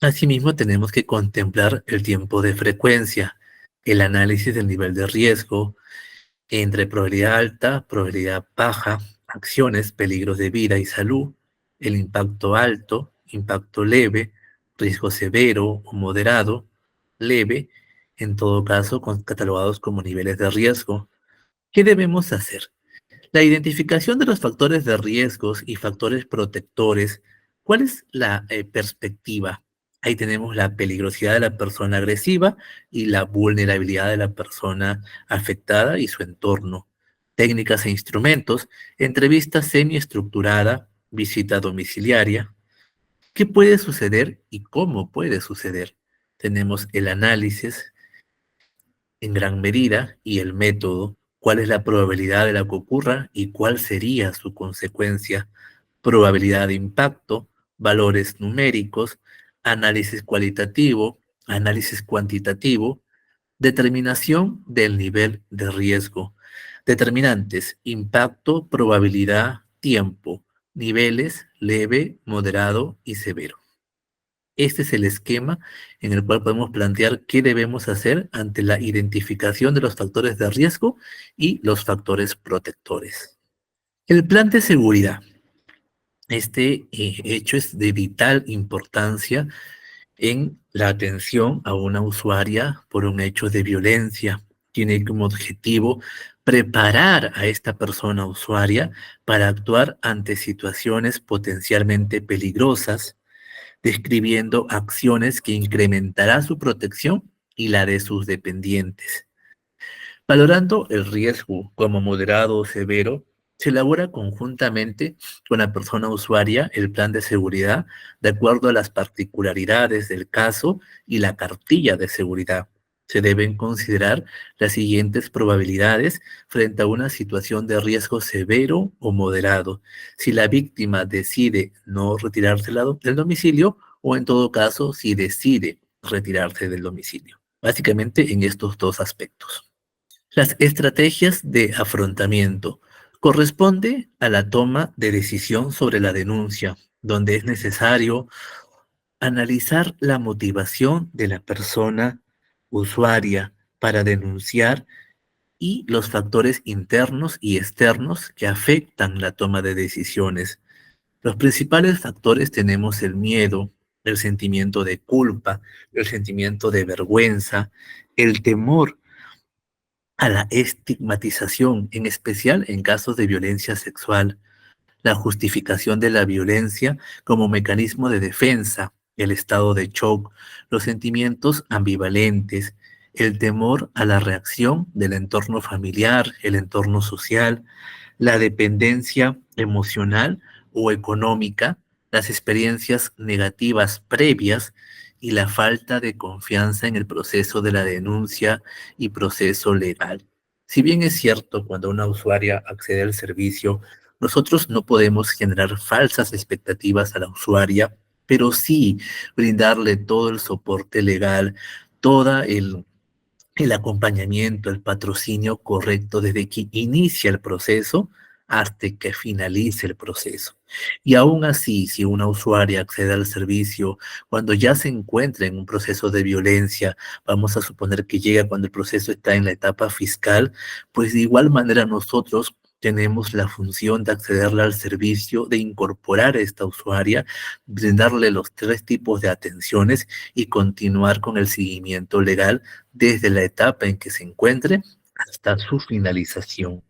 Asimismo, tenemos que contemplar el tiempo de frecuencia. el análisis del nivel de riesgo entre probabilidad alta, probabilidad baja, acciones, peligros de vida y salud, el impacto alto, impacto leve, riesgo severo o moderado, leve, en todo caso catalogados como niveles de riesgo. ¿Qué debemos hacer? La identificación de los factores de riesgos y factores protectores. ¿Cuál es la perspectiva? Ahí tenemos la peligrosidad de la persona agresiva y la vulnerabilidad de la persona afectada y su entorno. Técnicas e instrumentos, entrevista semiestructurada, visita domiciliaria. ¿Qué puede suceder y cómo puede suceder? Tenemos el análisis, en gran medida y el método, cuál es la probabilidad de la que ocurra y cuál sería su consecuencia, probabilidad de impacto, valores numéricos, análisis cualitativo, análisis cuantitativo, determinación del nivel de riesgo, determinantes, impacto, probabilidad, tiempo, niveles, leve, moderado y severo. Este es el esquema en el cual podemos plantear qué debemos hacer ante la identificación de los factores de riesgo y los factores protectores. El plan de seguridad. Este hecho es de vital importancia en la atención a una usuaria por un hecho de violencia. Tiene como objetivo preparar a esta persona usuaria para actuar ante situaciones potencialmente peligrosas, describiendo acciones que incrementará su protección y la de sus dependientes. Valorando el riesgo como moderado o severo, se elabora conjuntamente con la persona usuaria el plan de seguridad de acuerdo a las particularidades del caso y la cartilla de seguridad. Se deben considerar las siguientes probabilidades frente a una situación de riesgo severo o moderado, si la víctima decide no retirarse del domicilio o en todo caso si decide retirarse del domicilio. Básicamente en estos dos aspectos. Las estrategias de afrontamiento corresponde a la toma de decisión sobre la denuncia, donde es necesario analizar la motivación de la persona usuaria para denunciar y los factores internos y externos que afectan la toma de decisiones. Los principales factores tenemos el miedo, el sentimiento de culpa, el sentimiento de vergüenza, el temor a la estigmatización, en especial en casos de violencia sexual, la justificación de la violencia como mecanismo de defensa, el estado de shock, los sentimientos ambivalentes, el temor a la reacción del entorno familiar, el entorno social, la dependencia emocional o económica, las experiencias negativas previas y la falta de confianza en el proceso de la denuncia y proceso legal. Si bien es cierto, cuando una usuaria accede al servicio, nosotros no podemos generar falsas expectativas a la usuaria, pero sí brindarle todo el soporte legal, todo el acompañamiento, el patrocinio correcto desde que inicia el proceso hasta que finalice el proceso. Y aún así, si una usuaria accede al servicio cuando ya se encuentra en un proceso de violencia, vamos a suponer que llega cuando el proceso está en la etapa fiscal, pues de igual manera nosotros tenemos la función de accederle al servicio, de incorporar a esta usuaria, brindarle los tres tipos de atenciones y continuar con el seguimiento legal desde la etapa en que se encuentre hasta su finalización.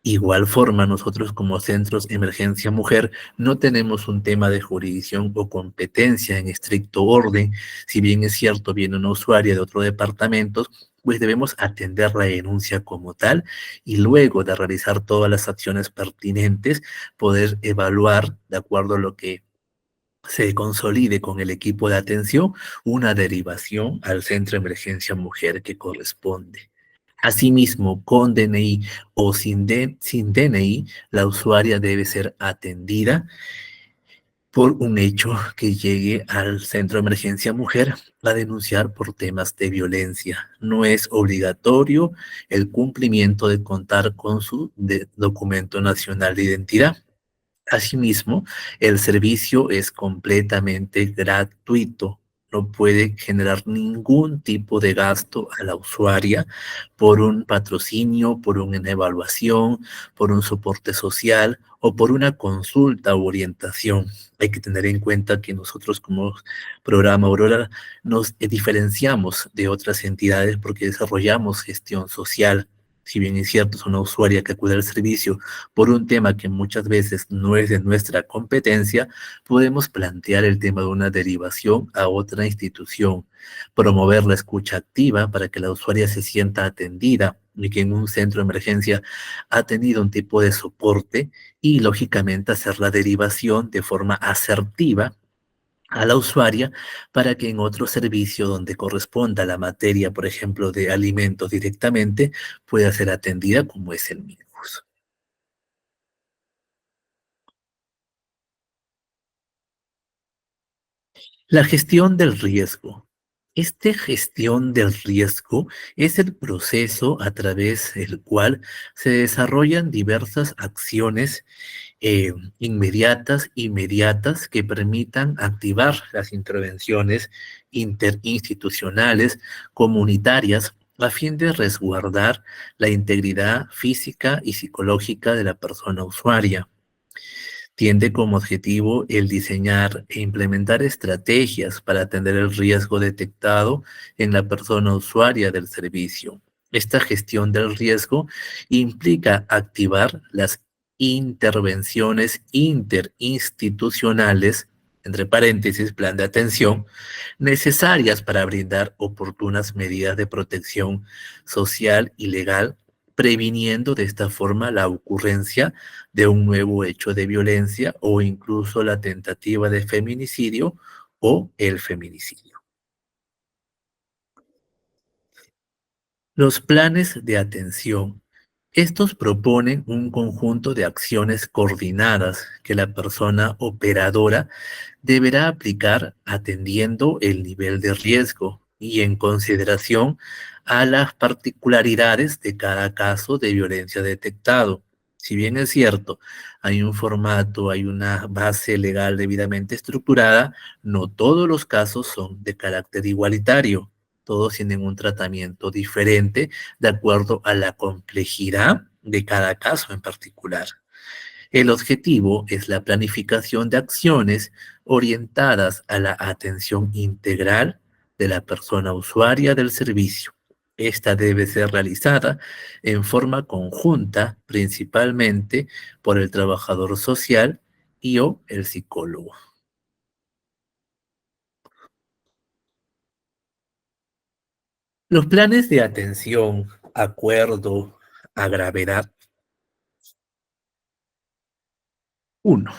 Igual forma, nosotros como Centros Emergencia Mujer no tenemos un tema de jurisdicción o competencia en estricto orden. Si bien es cierto, viene una usuaria de otro departamento, pues debemos atender la denuncia como tal y luego de realizar todas las acciones pertinentes, poder evaluar, de acuerdo a lo que se consolide con el equipo de atención, una derivación al Centro de Emergencia Mujer que corresponde. Asimismo, con DNI o sin DNI, la usuaria debe ser atendida por un hecho que llegue al Centro de Emergencia Mujer a denunciar por temas de violencia. No es obligatorio el cumplimiento de contar con su documento nacional de identidad. Asimismo, el servicio es completamente gratuito. no puede generar ningún tipo de gasto a la usuaria por un patrocinio, por una evaluación, por un soporte social o por una consulta u orientación. Hay que tener en cuenta que nosotros como programa Aurora nos diferenciamos de otras entidades porque desarrollamos gestión social. Si bien es cierto, es una usuaria que acude al servicio por un tema que muchas veces no es de nuestra competencia, podemos plantear el tema de una derivación a otra institución, promover la escucha activa para que la usuaria se sienta atendida y que en un centro de emergencia ha tenido un tipo de soporte y lógicamente hacer la derivación de forma asertiva a la usuaria para que en otro servicio donde corresponda la materia, por ejemplo, de alimentos directamente, pueda ser atendida como es el MINUS. La gestión del riesgo. Esta gestión del riesgo es el proceso a través del cual se desarrollan diversas acciones inmediatas que permitan activar las intervenciones interinstitucionales, comunitarias, a fin de resguardar la integridad física y psicológica de la persona usuaria. Tiene como objetivo el diseñar e implementar estrategias para atender el riesgo detectado en la persona usuaria del servicio. Esta gestión del riesgo implica activar las intervenciones interinstitucionales, entre paréntesis, plan de atención, necesarias para brindar oportunas medidas de protección social y legal, previniendo de esta forma la ocurrencia de un nuevo hecho de violencia o incluso la tentativa de feminicidio o el feminicidio. Los planes de atención. Estos proponen un conjunto de acciones coordinadas que la persona operadora deberá aplicar atendiendo el nivel de riesgo y en consideración a las particularidades de cada caso de violencia detectado. Si bien es cierto, hay un formato, hay una base legal debidamente estructurada, no todos los casos son de carácter igualitario. Todos tienen un tratamiento diferente de acuerdo a la complejidad de cada caso en particular. El objetivo es la planificación de acciones orientadas a la atención integral de la persona usuaria del servicio. Esta debe ser realizada en forma conjunta, principalmente por el trabajador social y o el psicólogo. Los planes de atención, acuerdo a gravedad. Uno.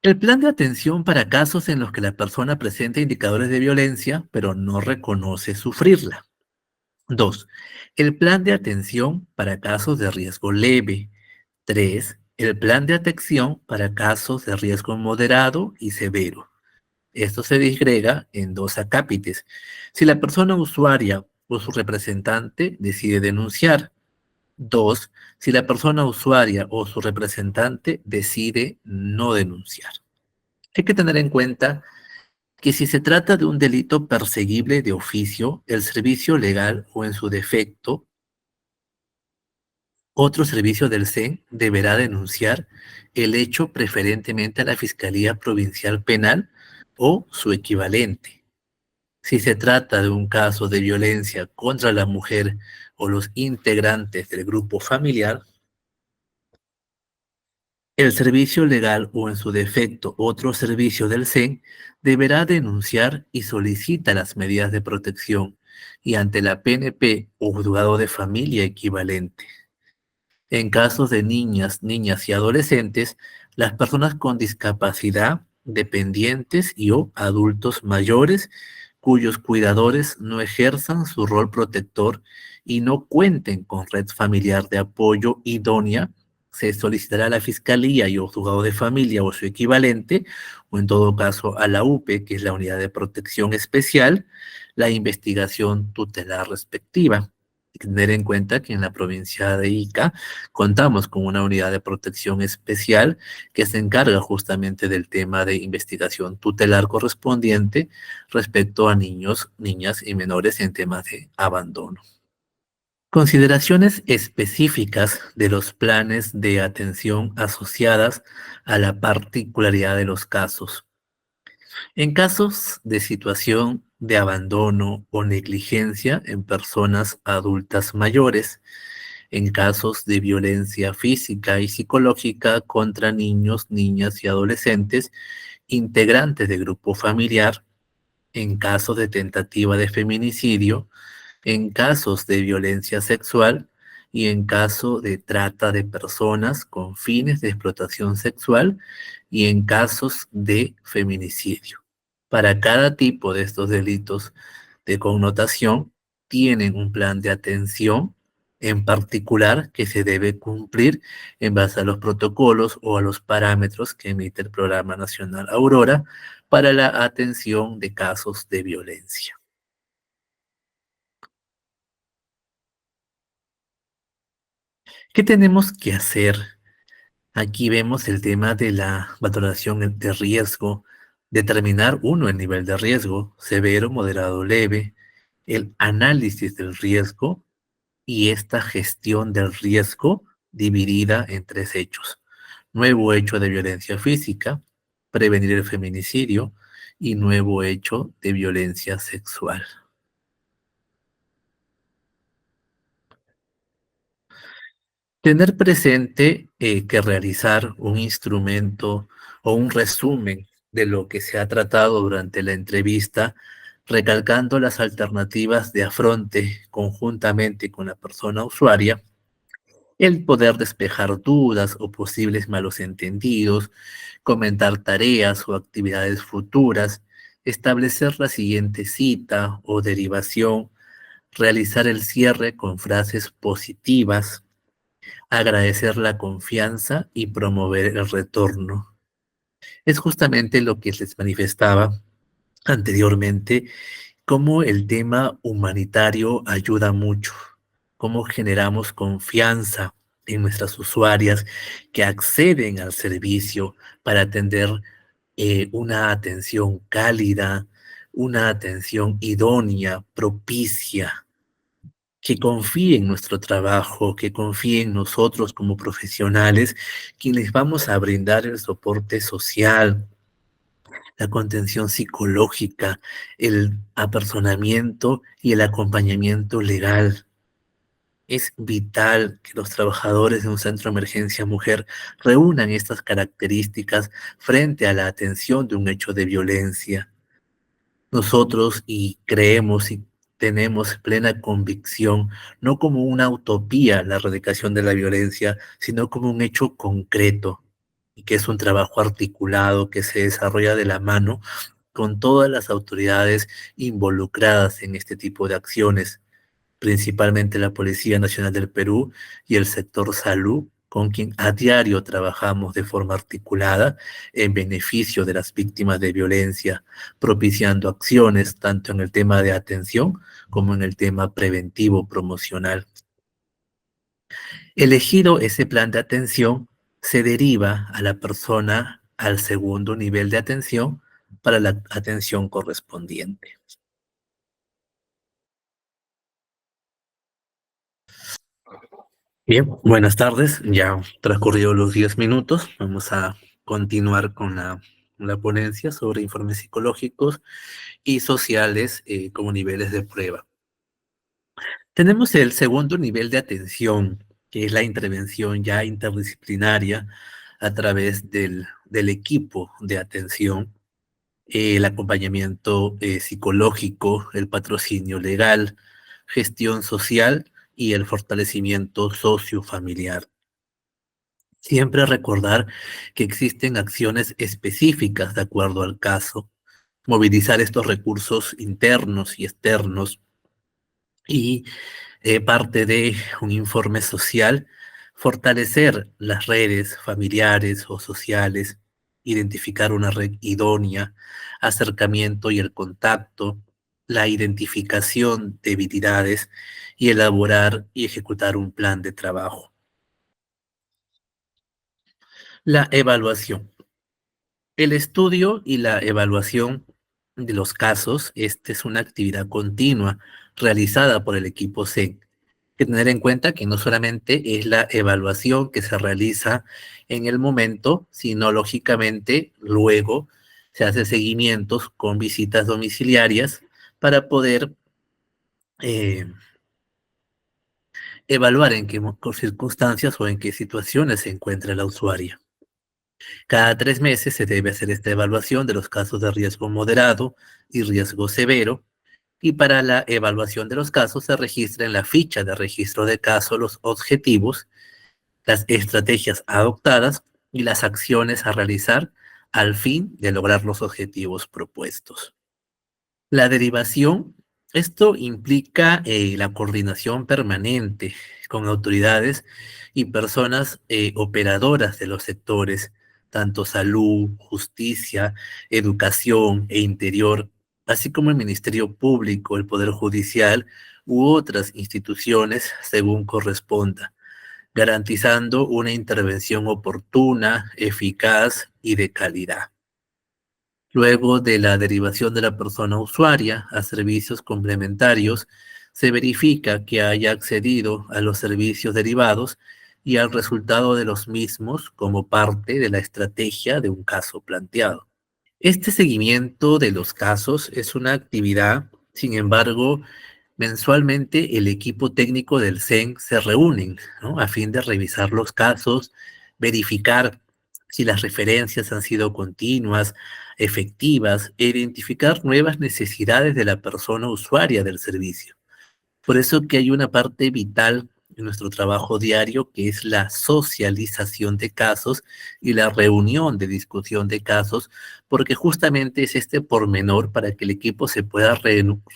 El plan de atención para casos en los que la persona presenta indicadores de violencia, pero no reconoce sufrirla. 2. El plan de atención para casos de riesgo leve. 3. El plan de atención para casos de riesgo moderado y severo. Esto se disgrega en dos acápites. Si la persona usuaria o su representante decide denunciar. 2. Si la persona usuaria o su representante decide no denunciar. Hay que tener en cuenta que si se trata de un delito perseguible de oficio, el servicio legal o en su defecto, otro servicio del CEN deberá denunciar el hecho preferentemente a la Fiscalía Provincial Penal o su equivalente. Si se trata de un caso de violencia contra la mujer o los integrantes del grupo familiar, el servicio legal o en su defecto otro servicio del CEN deberá denunciar y solicita las medidas de protección y ante la PNP o juzgado de familia equivalente. En casos de niñas y adolescentes, las personas con discapacidad, dependientes y o adultos mayores cuyos cuidadores no ejerzan su rol protector y no cuenten con red familiar de apoyo idónea, se solicitará a la Fiscalía y o juzgado de familia o su equivalente, o en todo caso a la UPE, que es la Unidad de Protección Especial, la investigación tutelar respectiva. Tener en cuenta que en la provincia de Ica contamos con una unidad de protección especial que se encarga justamente del tema de investigación tutelar correspondiente respecto a niños, niñas y menores en temas de abandono. Consideraciones específicas de los planes de atención asociadas a la particularidad de los casos. En casos de situación de abandono o negligencia en personas adultas mayores, en casos de violencia física y psicológica contra niños, niñas y adolescentes, integrantes de grupo familiar, en casos de tentativa de feminicidio, en casos de violencia sexual y en caso de trata de personas con fines de explotación sexual y en casos de feminicidio. Para cada tipo de estos delitos de connotación, tienen un plan de atención en particular que se debe cumplir en base a los protocolos o a los parámetros que emite el Programa Nacional Aurora para la atención de casos de violencia. ¿Qué tenemos que hacer? Aquí vemos el tema de la valoración de riesgo, determinar uno el nivel de riesgo, severo, moderado, leve, el análisis del riesgo y esta gestión del riesgo dividida en tres hechos. Nuevo hecho de violencia física, prevenir el feminicidio y nuevo hecho de violencia sexual. Tener presente que realizar un instrumento o un resumen de lo que se ha tratado durante la entrevista, recalcando las alternativas de afronte conjuntamente con la persona usuaria, el poder despejar dudas o posibles malos entendidos, comentar tareas o actividades futuras, establecer la siguiente cita o derivación, realizar el cierre con frases positivas, agradecer la confianza y promover el retorno. Es justamente lo que les manifestaba anteriormente, cómo el tema humanitario ayuda mucho, cómo generamos confianza en nuestras usuarias que acceden al servicio para atender una atención cálida, una atención idónea, propicia, que confíe en nuestro trabajo, que confíe en nosotros como profesionales, quienes vamos a brindar el soporte social, la contención psicológica, el apersonamiento y el acompañamiento legal. Es vital que los trabajadores de un centro de emergencia mujer reúnan estas características frente a la atención de un hecho de violencia. Nosotros y creemos y tenemos plena convicción, no como una utopía la erradicación de la violencia, sino como un hecho concreto, y que es un trabajo articulado que se desarrolla de la mano con todas las autoridades involucradas en este tipo de acciones, principalmente la Policía Nacional del Perú y el sector salud, con quien a diario trabajamos de forma articulada en beneficio de las víctimas de violencia, propiciando acciones tanto en el tema de atención como en el tema preventivo promocional. Elegido ese plan de atención, se deriva a la persona al segundo nivel de atención para la atención correspondiente. Bien, buenas tardes. Ya han transcurrido los 10 minutos. Vamos a continuar con la ponencia sobre informes psicológicos y sociales como niveles de prueba. Tenemos el segundo nivel de atención, que es la intervención ya interdisciplinaria a través del equipo de atención, el acompañamiento psicológico, el patrocinio legal, gestión social y el fortalecimiento sociofamiliar. Siempre recordar que existen acciones específicas de acuerdo al caso, movilizar estos recursos internos y externos y parte de un informe social, fortalecer las redes familiares o sociales, identificar una red idónea, acercamiento y el contacto, la identificación de debilidades y elaborar y ejecutar un plan de trabajo. La evaluación. El estudio y la evaluación de los casos, esta es una actividad continua realizada por el equipo SEN. Hay que tener en cuenta que no solamente es la evaluación que se realiza en el momento, sino lógicamente luego se hace seguimientos con visitas domiciliarias para poder eh, evaluar en qué circunstancias o en qué situaciones se encuentra la usuaria. Cada 3 meses se debe hacer esta evaluación de los casos de riesgo moderado y riesgo severo, y para la evaluación de los casos se registra en la ficha de registro de caso los objetivos, las estrategias adoptadas y las acciones a realizar al fin de lograr los objetivos propuestos. La derivación, esto implica la coordinación permanente con autoridades y personas operadoras de los sectores, tanto salud, justicia, educación e interior, así como el Ministerio Público, el Poder Judicial u otras instituciones según corresponda, garantizando una intervención oportuna, eficaz y de calidad. Luego de la derivación de la persona usuaria a servicios complementarios, se verifica que haya accedido a los servicios derivados y al resultado de los mismos como parte de la estrategia de un caso planteado. Este seguimiento de los casos es una actividad, sin embargo, mensualmente el equipo técnico del SEN se reúnen, ¿no? A fin de revisar los casos, verificar si las referencias han sido continuas, efectivas, e identificar nuevas necesidades de la persona usuaria del servicio. Por eso que hay una parte vital en nuestro trabajo diario que es la socialización de casos y la reunión de discusión de casos, porque justamente es este pormenor para que el equipo se pueda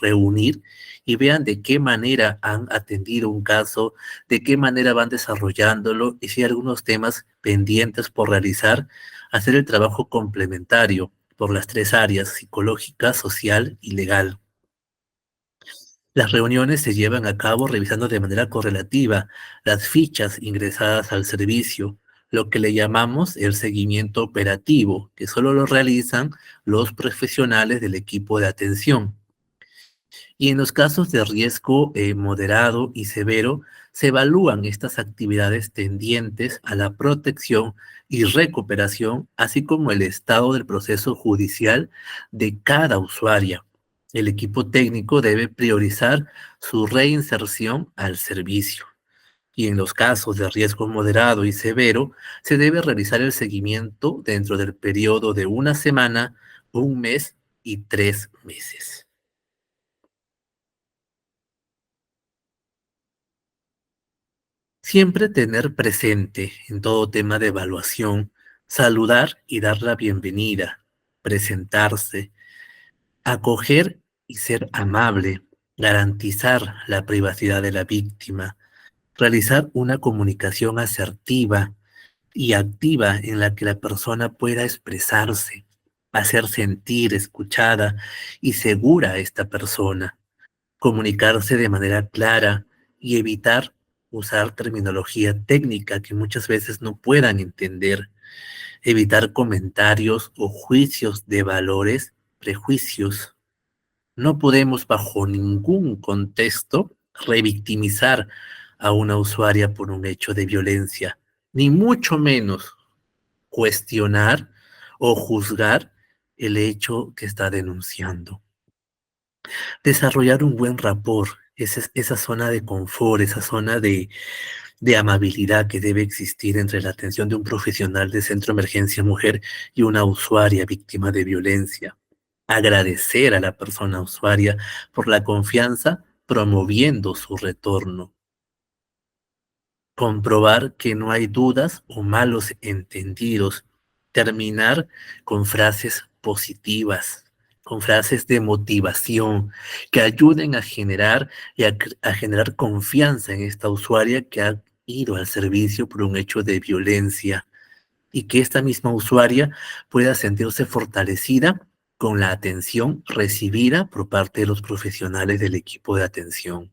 reunir y vean de qué manera han atendido un caso, de qué manera van desarrollándolo y si hay algunos temas pendientes por realizar, hacer el trabajo complementario por las tres áreas, psicológica, social y legal. Las reuniones se llevan a cabo revisando de manera correlativa las fichas ingresadas al servicio, lo que le llamamos el seguimiento operativo, que solo lo realizan los profesionales del equipo de atención. Y en los casos de riesgo moderado y severo, se evalúan estas actividades tendientes a la protección y recuperación, así como el estado del proceso judicial de cada usuaria. El equipo técnico debe priorizar su reinserción al servicio. Y en los casos de riesgo moderado y severo, se debe realizar el seguimiento dentro del periodo de una semana, un mes y 3 meses. Siempre tener presente en todo tema de evaluación, saludar y dar la bienvenida, presentarse, acoger y ser amable, garantizar la privacidad de la víctima, realizar una comunicación asertiva y activa en la que la persona pueda expresarse, hacer sentir escuchada y segura a esta persona, comunicarse de manera clara y evitar usar terminología técnica que muchas veces no puedan entender, evitar comentarios o juicios de valores, prejuicios. No podemos bajo ningún contexto revictimizar a una usuaria por un hecho de violencia, ni mucho menos cuestionar o juzgar el hecho que está denunciando. Desarrollar un buen rapport, esa zona de confort, esa zona de amabilidad que debe existir entre la atención de un profesional de centro de emergencia mujer y una usuaria víctima de violencia. Agradecer a la persona usuaria por la confianza promoviendo su retorno. Comprobar que no hay dudas o malos entendidos. Terminar con frases positivas, con frases de motivación que ayuden a generar a generar confianza en esta usuaria que ha ido al servicio por un hecho de violencia y que esta misma usuaria pueda sentirse fortalecida con la atención recibida por parte de los profesionales del equipo de atención.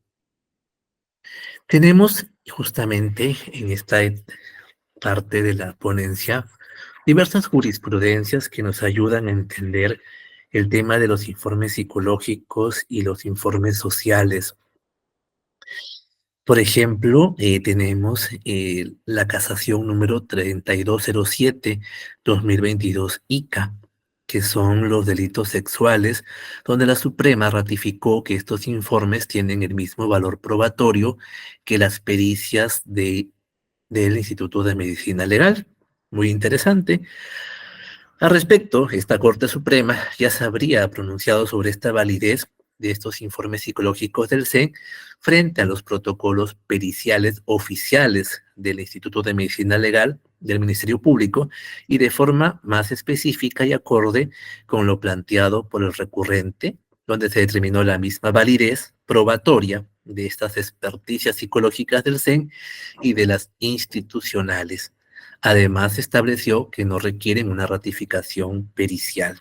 Tenemos justamente en esta parte de la ponencia diversas jurisprudencias que nos ayudan a entender el tema de los informes psicológicos y los informes sociales. Por ejemplo, tenemos la casación número 3207-2022 ICA, que son los delitos sexuales, donde la Suprema ratificó que estos informes tienen el mismo valor probatorio que las pericias del Instituto de Medicina Legal. Muy interesante. Al respecto, esta Corte Suprema ya se habría pronunciado sobre esta validez de estos informes psicológicos del CEN frente a los protocolos periciales oficiales del Instituto de Medicina Legal del Ministerio Público y de forma más específica y acorde con lo planteado por el recurrente, donde se determinó la misma validez probatoria de estas experticias psicológicas del CEN y de las institucionales. Además, estableció que no requieren una ratificación pericial.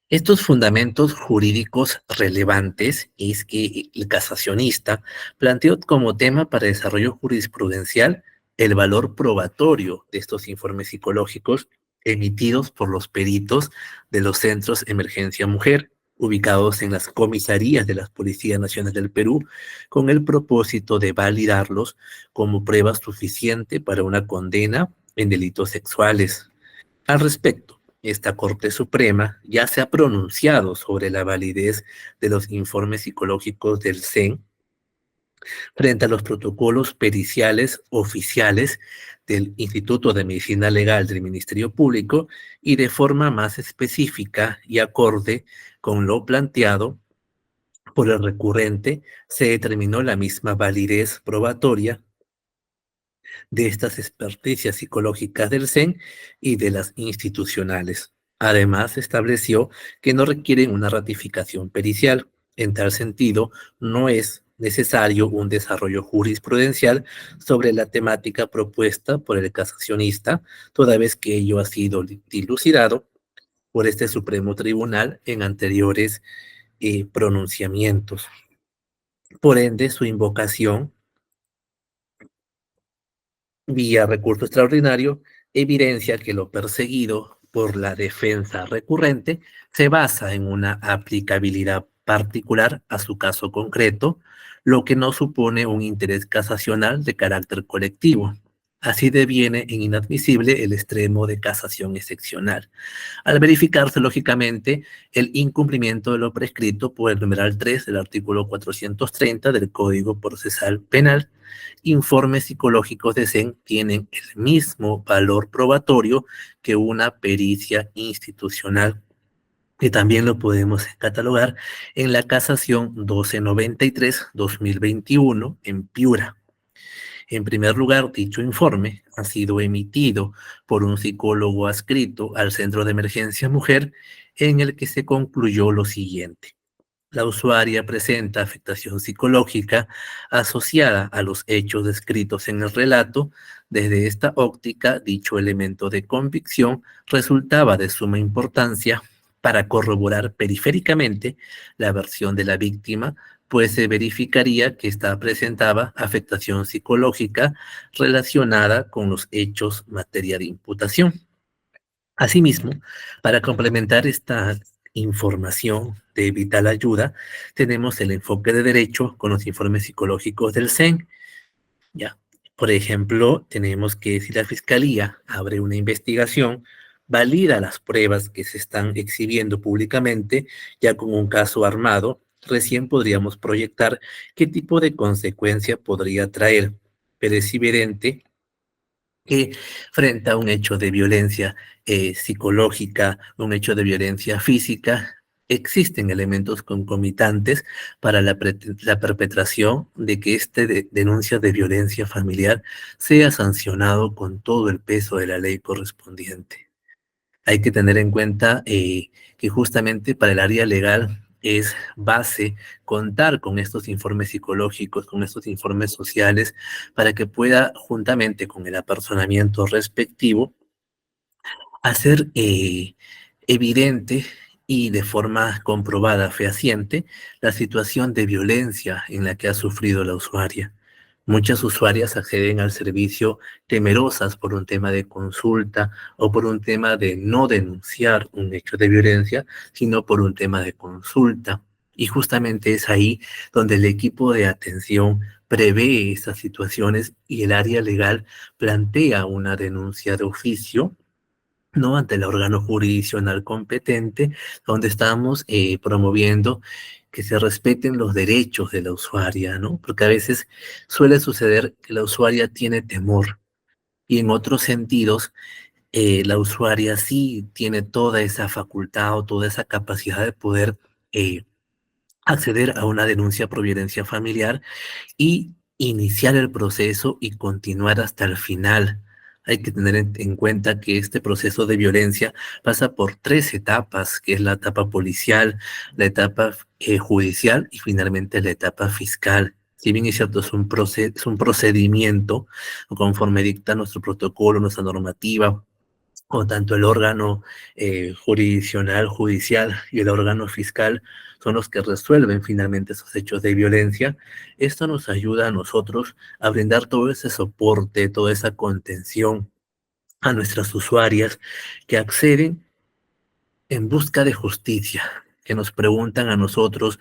Estos fundamentos jurídicos relevantes es que el casacionista planteó como tema para desarrollo jurisprudencial el valor probatorio de estos informes psicológicos emitidos por los peritos de los centros Emergencia Mujer, ubicados en las comisarías de la Policía Nacional del Perú, con el propósito de validarlos como prueba suficiente para una condena en delitos sexuales. Al respecto, esta Corte Suprema ya se ha pronunciado sobre la validez de los informes psicológicos del CEN frente a los protocolos periciales oficiales del Instituto de Medicina Legal del Ministerio Público y de forma más específica y acorde con lo planteado por el recurrente, se determinó la misma validez probatoria de estas experticias psicológicas del CEN y de las institucionales. Además, estableció que no requieren una ratificación pericial. En tal sentido, no es necesario un desarrollo jurisprudencial sobre la temática propuesta por el casacionista, toda vez que ello ha sido dilucidado por este Supremo Tribunal en anteriores pronunciamientos. Por ende, su invocación vía recurso extraordinario, evidencia que lo perseguido por la defensa recurrente se basa en una aplicabilidad particular a su caso concreto, lo que no supone un interés casacional de carácter colectivo. Así deviene en inadmisible el extremo de casación excepcional, al verificarse lógicamente el incumplimiento de lo prescrito por el numeral 3 del artículo 430 del Código Procesal Penal. Informes psicológicos de CEN tienen el mismo valor probatorio que una pericia institucional, que también lo podemos catalogar en la casación 1293-2021 en Piura. En primer lugar, dicho informe ha sido emitido por un psicólogo adscrito al Centro de Emergencia Mujer, en el que se concluyó lo siguiente. La usuaria presenta afectación psicológica asociada a los hechos descritos en el relato. Desde esta óptica, dicho elemento de convicción resultaba de suma importancia para corroborar periféricamente la versión de la víctima, pues se verificaría que ésta presentaba afectación psicológica relacionada con los hechos materia de imputación. Asimismo, para complementar esta información de vital ayuda, tenemos el enfoque de derecho con los informes psicológicos del CEN. Ya, por ejemplo, tenemos que si la Fiscalía abre una investigación, valida las pruebas que se están exhibiendo públicamente, ya con un caso armado, recién podríamos proyectar qué tipo de consecuencia podría traer. Pero es evidente que frente a un hecho de violencia psicológica, un hecho de violencia física, existen elementos concomitantes para la perpetración de que denuncia de violencia familiar sea sancionado con todo el peso de la ley correspondiente. Hay que tener en cuenta que justamente para el área legal es base contar con estos informes psicológicos, con estos informes sociales, para que pueda, juntamente con el apersonamiento respectivo, hacer evidente y de forma comprobada, fehaciente, la situación de violencia en la que ha sufrido la usuaria. Muchas usuarias acceden al servicio temerosas por un tema de consulta o por un tema de no denunciar un hecho de violencia, sino por un tema de consulta. Y justamente es ahí donde el equipo de atención prevé estas situaciones y el área legal plantea una denuncia de oficio, ¿no? Ante el órgano jurisdiccional competente, donde estamos promoviendo que se respeten los derechos de la usuaria, ¿no? Porque a veces suele suceder que la usuaria tiene temor y en otros sentidos la usuaria sí tiene toda esa facultad o toda esa capacidad de poder eh, acceder a una denuncia por violencia familiar y iniciar el proceso y continuar hasta el final. Hay que tener en cuenta que este proceso de violencia pasa por tres etapas, que es la etapa policial, la etapa judicial y finalmente la etapa fiscal. Si bien es cierto, es un procedimiento conforme dicta nuestro protocolo, nuestra normativa, o tanto el órgano jurisdiccional, judicial y el órgano fiscal son los que resuelven finalmente esos hechos de violencia. Esto nos ayuda a nosotros a brindar todo ese soporte, toda esa contención a nuestras usuarias que acceden en busca de justicia, que nos preguntan a nosotros,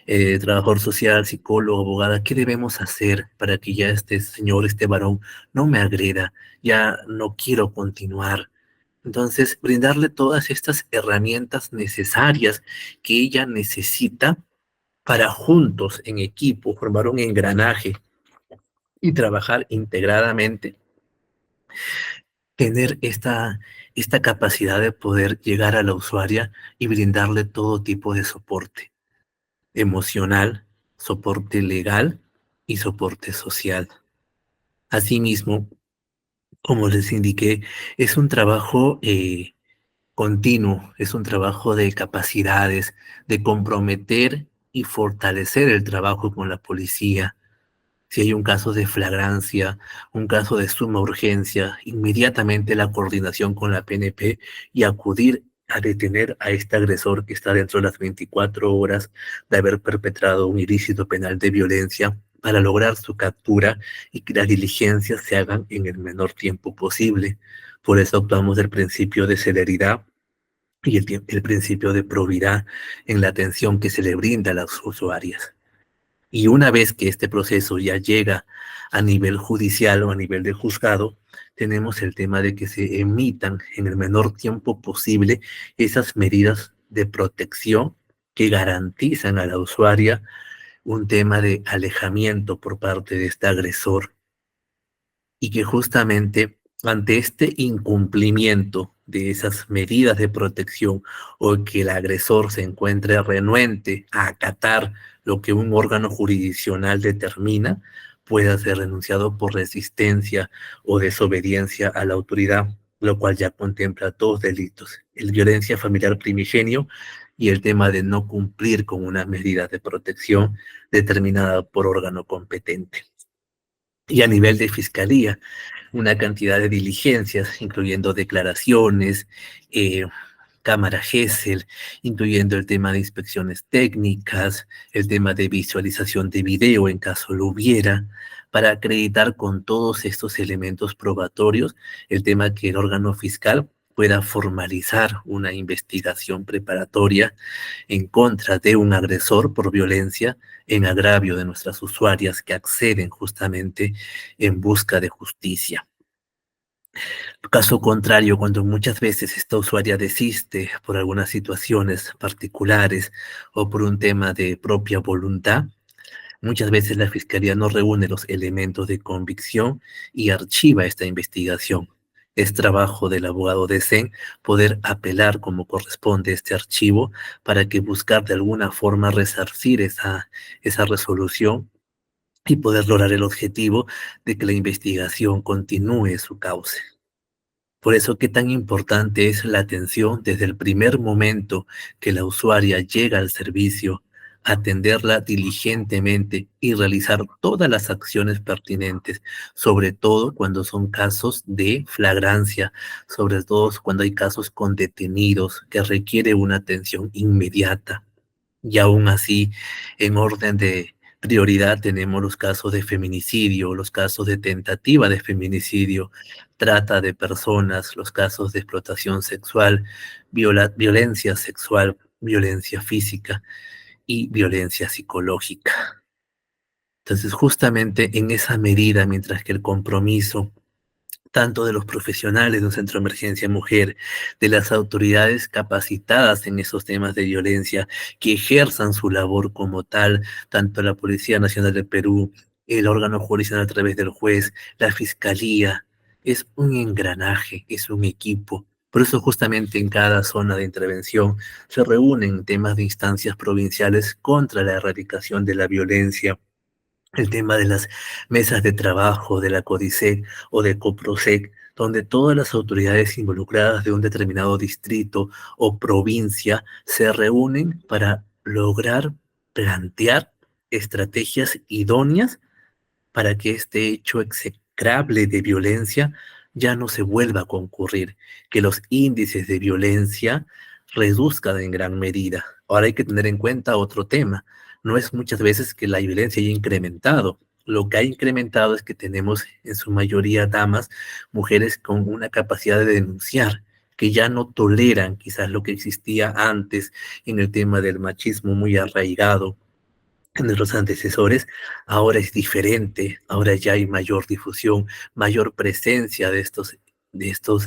trabajador social, psicólogo, abogada, ¿qué debemos hacer para que ya este señor, este varón, no me agreda? Ya no quiero continuar. Entonces, brindarle todas estas herramientas necesarias que ella necesita para juntos, en equipo, formar un engranaje y trabajar integradamente, tener esta capacidad de poder llegar a la usuaria y brindarle todo tipo de soporte emocional, soporte legal y soporte social. Asimismo, como les indiqué, es un trabajo continuo, es un trabajo de capacidades, de comprometer y fortalecer el trabajo con la policía. Si hay un caso de flagrancia, un caso de suma urgencia, inmediatamente la coordinación con la PNP y acudir a detener a este agresor que está dentro de las 24 horas de haber perpetrado un ilícito penal de violencia para lograr su captura y que las diligencias se hagan en el menor tiempo posible. Por eso actuamos del principio de celeridad y el principio de probidad en la atención que se le brinda a las usuarias. Y una vez que este proceso ya llega a nivel judicial o a nivel de juzgado, tenemos el tema de que se emitan en el menor tiempo posible esas medidas de protección que garantizan a la usuaria un tema de alejamiento por parte de este agresor y que justamente ante este incumplimiento de esas medidas de protección o que el agresor se encuentre renuente a acatar lo que un órgano jurisdiccional determina, pueda ser renunciado por resistencia o desobediencia a la autoridad, lo cual ya contempla dos delitos, el violencia familiar primigenio y el tema de no cumplir con una medida de protección determinada por órgano competente. Y a nivel de fiscalía, una cantidad de diligencias, incluyendo declaraciones, eh, cámara GESEL, incluyendo el tema de inspecciones técnicas, el tema de visualización de video en caso lo hubiera, para acreditar con todos estos elementos probatorios el tema que el órgano fiscal pueda formalizar una investigación preparatoria en contra de un agresor por violencia en agravio de nuestras usuarias que acceden justamente en busca de justicia. Caso contrario, cuando muchas veces esta usuaria desiste por algunas situaciones particulares o por un tema de propia voluntad, muchas veces la Fiscalía no reúne los elementos de convicción y archiva esta investigación. Es trabajo del abogado de CEN poder apelar como corresponde este archivo para que buscar de alguna forma resarcir esa resolución y poder lograr el objetivo de que la investigación continúe su cauce. Por eso, qué tan importante es la atención desde el primer momento que la usuaria llega al servicio atenderla diligentemente y realizar todas las acciones pertinentes, sobre todo cuando son casos de flagrancia, sobre todo cuando hay casos con detenidos que requiere una atención inmediata. Y aún así, en orden de prioridad tenemos los casos de feminicidio, los casos de tentativa de feminicidio, trata de personas, los casos de explotación sexual, violencia sexual, violencia física y violencia psicológica. Entonces, justamente en esa medida, mientras que el compromiso tanto de los profesionales de un centro de emergencia mujer, de las autoridades capacitadas en esos temas de violencia, que ejerzan su labor como tal, tanto la Policía Nacional de Perú, el órgano judicial a través del juez, la Fiscalía, es un engranaje, es un equipo. Por eso justamente en cada zona de intervención se reúnen temas de instancias provinciales contra la erradicación de la violencia, el tema de las mesas de trabajo de la CODISEC o de COPROSEC, donde todas las autoridades involucradas de un determinado distrito o provincia se reúnen para lograr plantear estrategias idóneas para que este hecho execrable de violencia ya no se vuelva a concurrir, que los índices de violencia reduzcan en gran medida. Ahora hay que tener en cuenta otro tema. No es muchas veces que la violencia haya incrementado. Lo que ha incrementado es que tenemos en su mayoría damas, mujeres con una capacidad de denunciar, que ya no toleran quizás lo que existía antes en el tema del machismo muy arraigado en nuestros antecesores. Ahora es diferente, ahora ya hay mayor difusión, mayor presencia de estas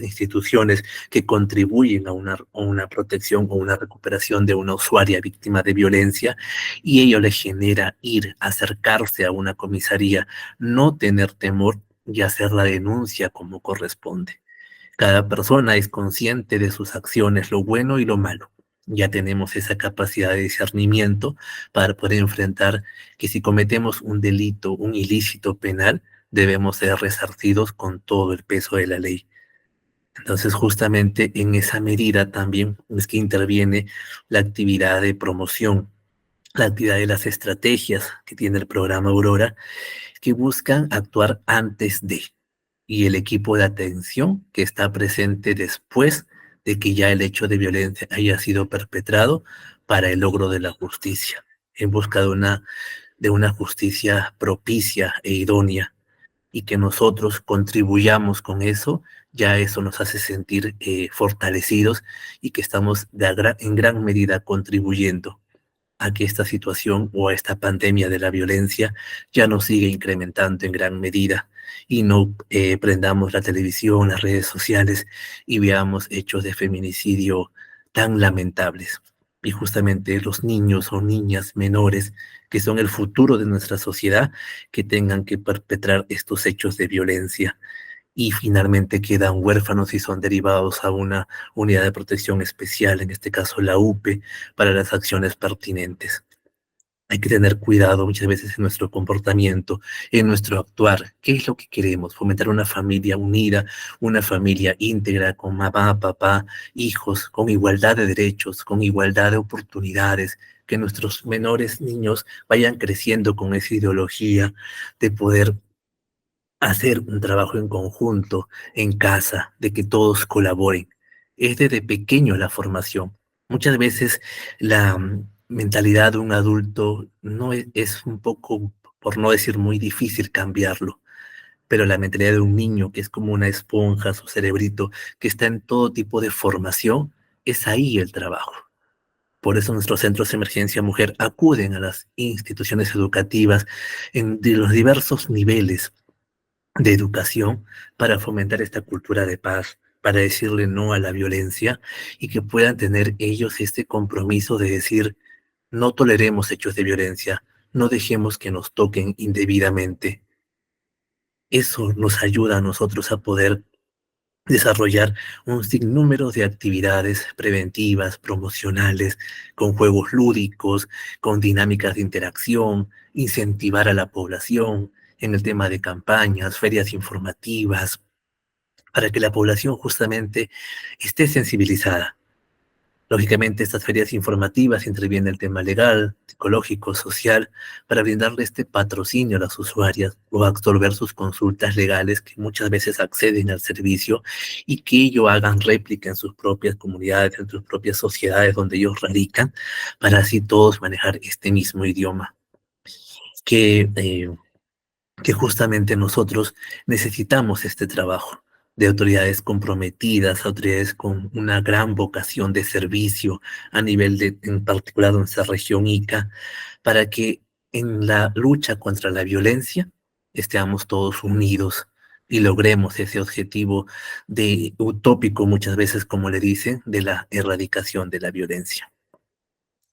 instituciones que contribuyen a una protección o una recuperación de una usuaria víctima de violencia, y ello le genera ir, acercarse a una comisaría, no tener temor y hacer la denuncia como corresponde. Cada persona es consciente de sus acciones, lo bueno y lo malo. Ya tenemos esa capacidad de discernimiento para poder enfrentar que si cometemos un delito, un ilícito penal, debemos ser resarcidos con todo el peso de la ley. Entonces, justamente en esa medida también es que interviene la actividad de promoción, la actividad de las estrategias que tiene el programa Aurora, que buscan actuar antes de, y el equipo de atención que está presente después de que ya el hecho de violencia haya sido perpetrado para el logro de la justicia, en busca de una justicia propicia e idónea, y que nosotros contribuyamos con eso, ya eso nos hace sentir fortalecidos y que estamos en gran medida contribuyendo a que esta situación o a esta pandemia de la violencia ya no siga incrementando en gran medida y no prendamos la televisión, las redes sociales y veamos hechos de feminicidio tan lamentables. Y justamente los niños o niñas menores, que son el futuro de nuestra sociedad, que tengan que perpetrar estos hechos de violencia y finalmente quedan huérfanos y son derivados a una unidad de protección especial, en este caso la UPE, para las acciones pertinentes. Hay que tener cuidado muchas veces en nuestro comportamiento, en nuestro actuar. ¿Qué es lo que queremos? Fomentar una familia unida, una familia íntegra, con mamá, papá, hijos, con igualdad de derechos, con igualdad de oportunidades, que nuestros menores niños vayan creciendo con esa ideología de poder hacer un trabajo en conjunto, en casa, de que todos colaboren. Es desde pequeño la formación. Muchas veces la mentalidad de un adulto no es un poco, por no decir muy difícil cambiarlo, pero la mentalidad de un niño que es como una esponja, su cerebrito, que está en todo tipo de formación, es ahí el trabajo. Por eso nuestros centros de emergencia mujer acuden a las instituciones educativas de los diversos niveles de educación para fomentar esta cultura de paz, para decirle no a la violencia y que puedan tener ellos este compromiso de decir, no toleremos hechos de violencia, no dejemos que nos toquen indebidamente. Eso nos ayuda a nosotros a poder desarrollar un sinnúmero de actividades preventivas, promocionales, con juegos lúdicos, con dinámicas de interacción, incentivar a la población en el tema de campañas, ferias informativas, para que la población justamente esté sensibilizada. Lógicamente, estas ferias informativas interviene el tema legal, psicológico, social, para brindarle este patrocinio a las usuarias o absorber sus consultas legales que muchas veces acceden al servicio y que ello hagan réplica en sus propias comunidades, en sus propias sociedades donde ellos radican, para así todos manejar este mismo idioma. Que que justamente nosotros necesitamos este trabajo de autoridades comprometidas, autoridades con una gran vocación de servicio a nivel de, en particular, en nuestra región Ica, para que en la lucha contra la violencia estemos todos unidos y logremos ese objetivo de utópico muchas veces, como le dicen, de la erradicación de la violencia.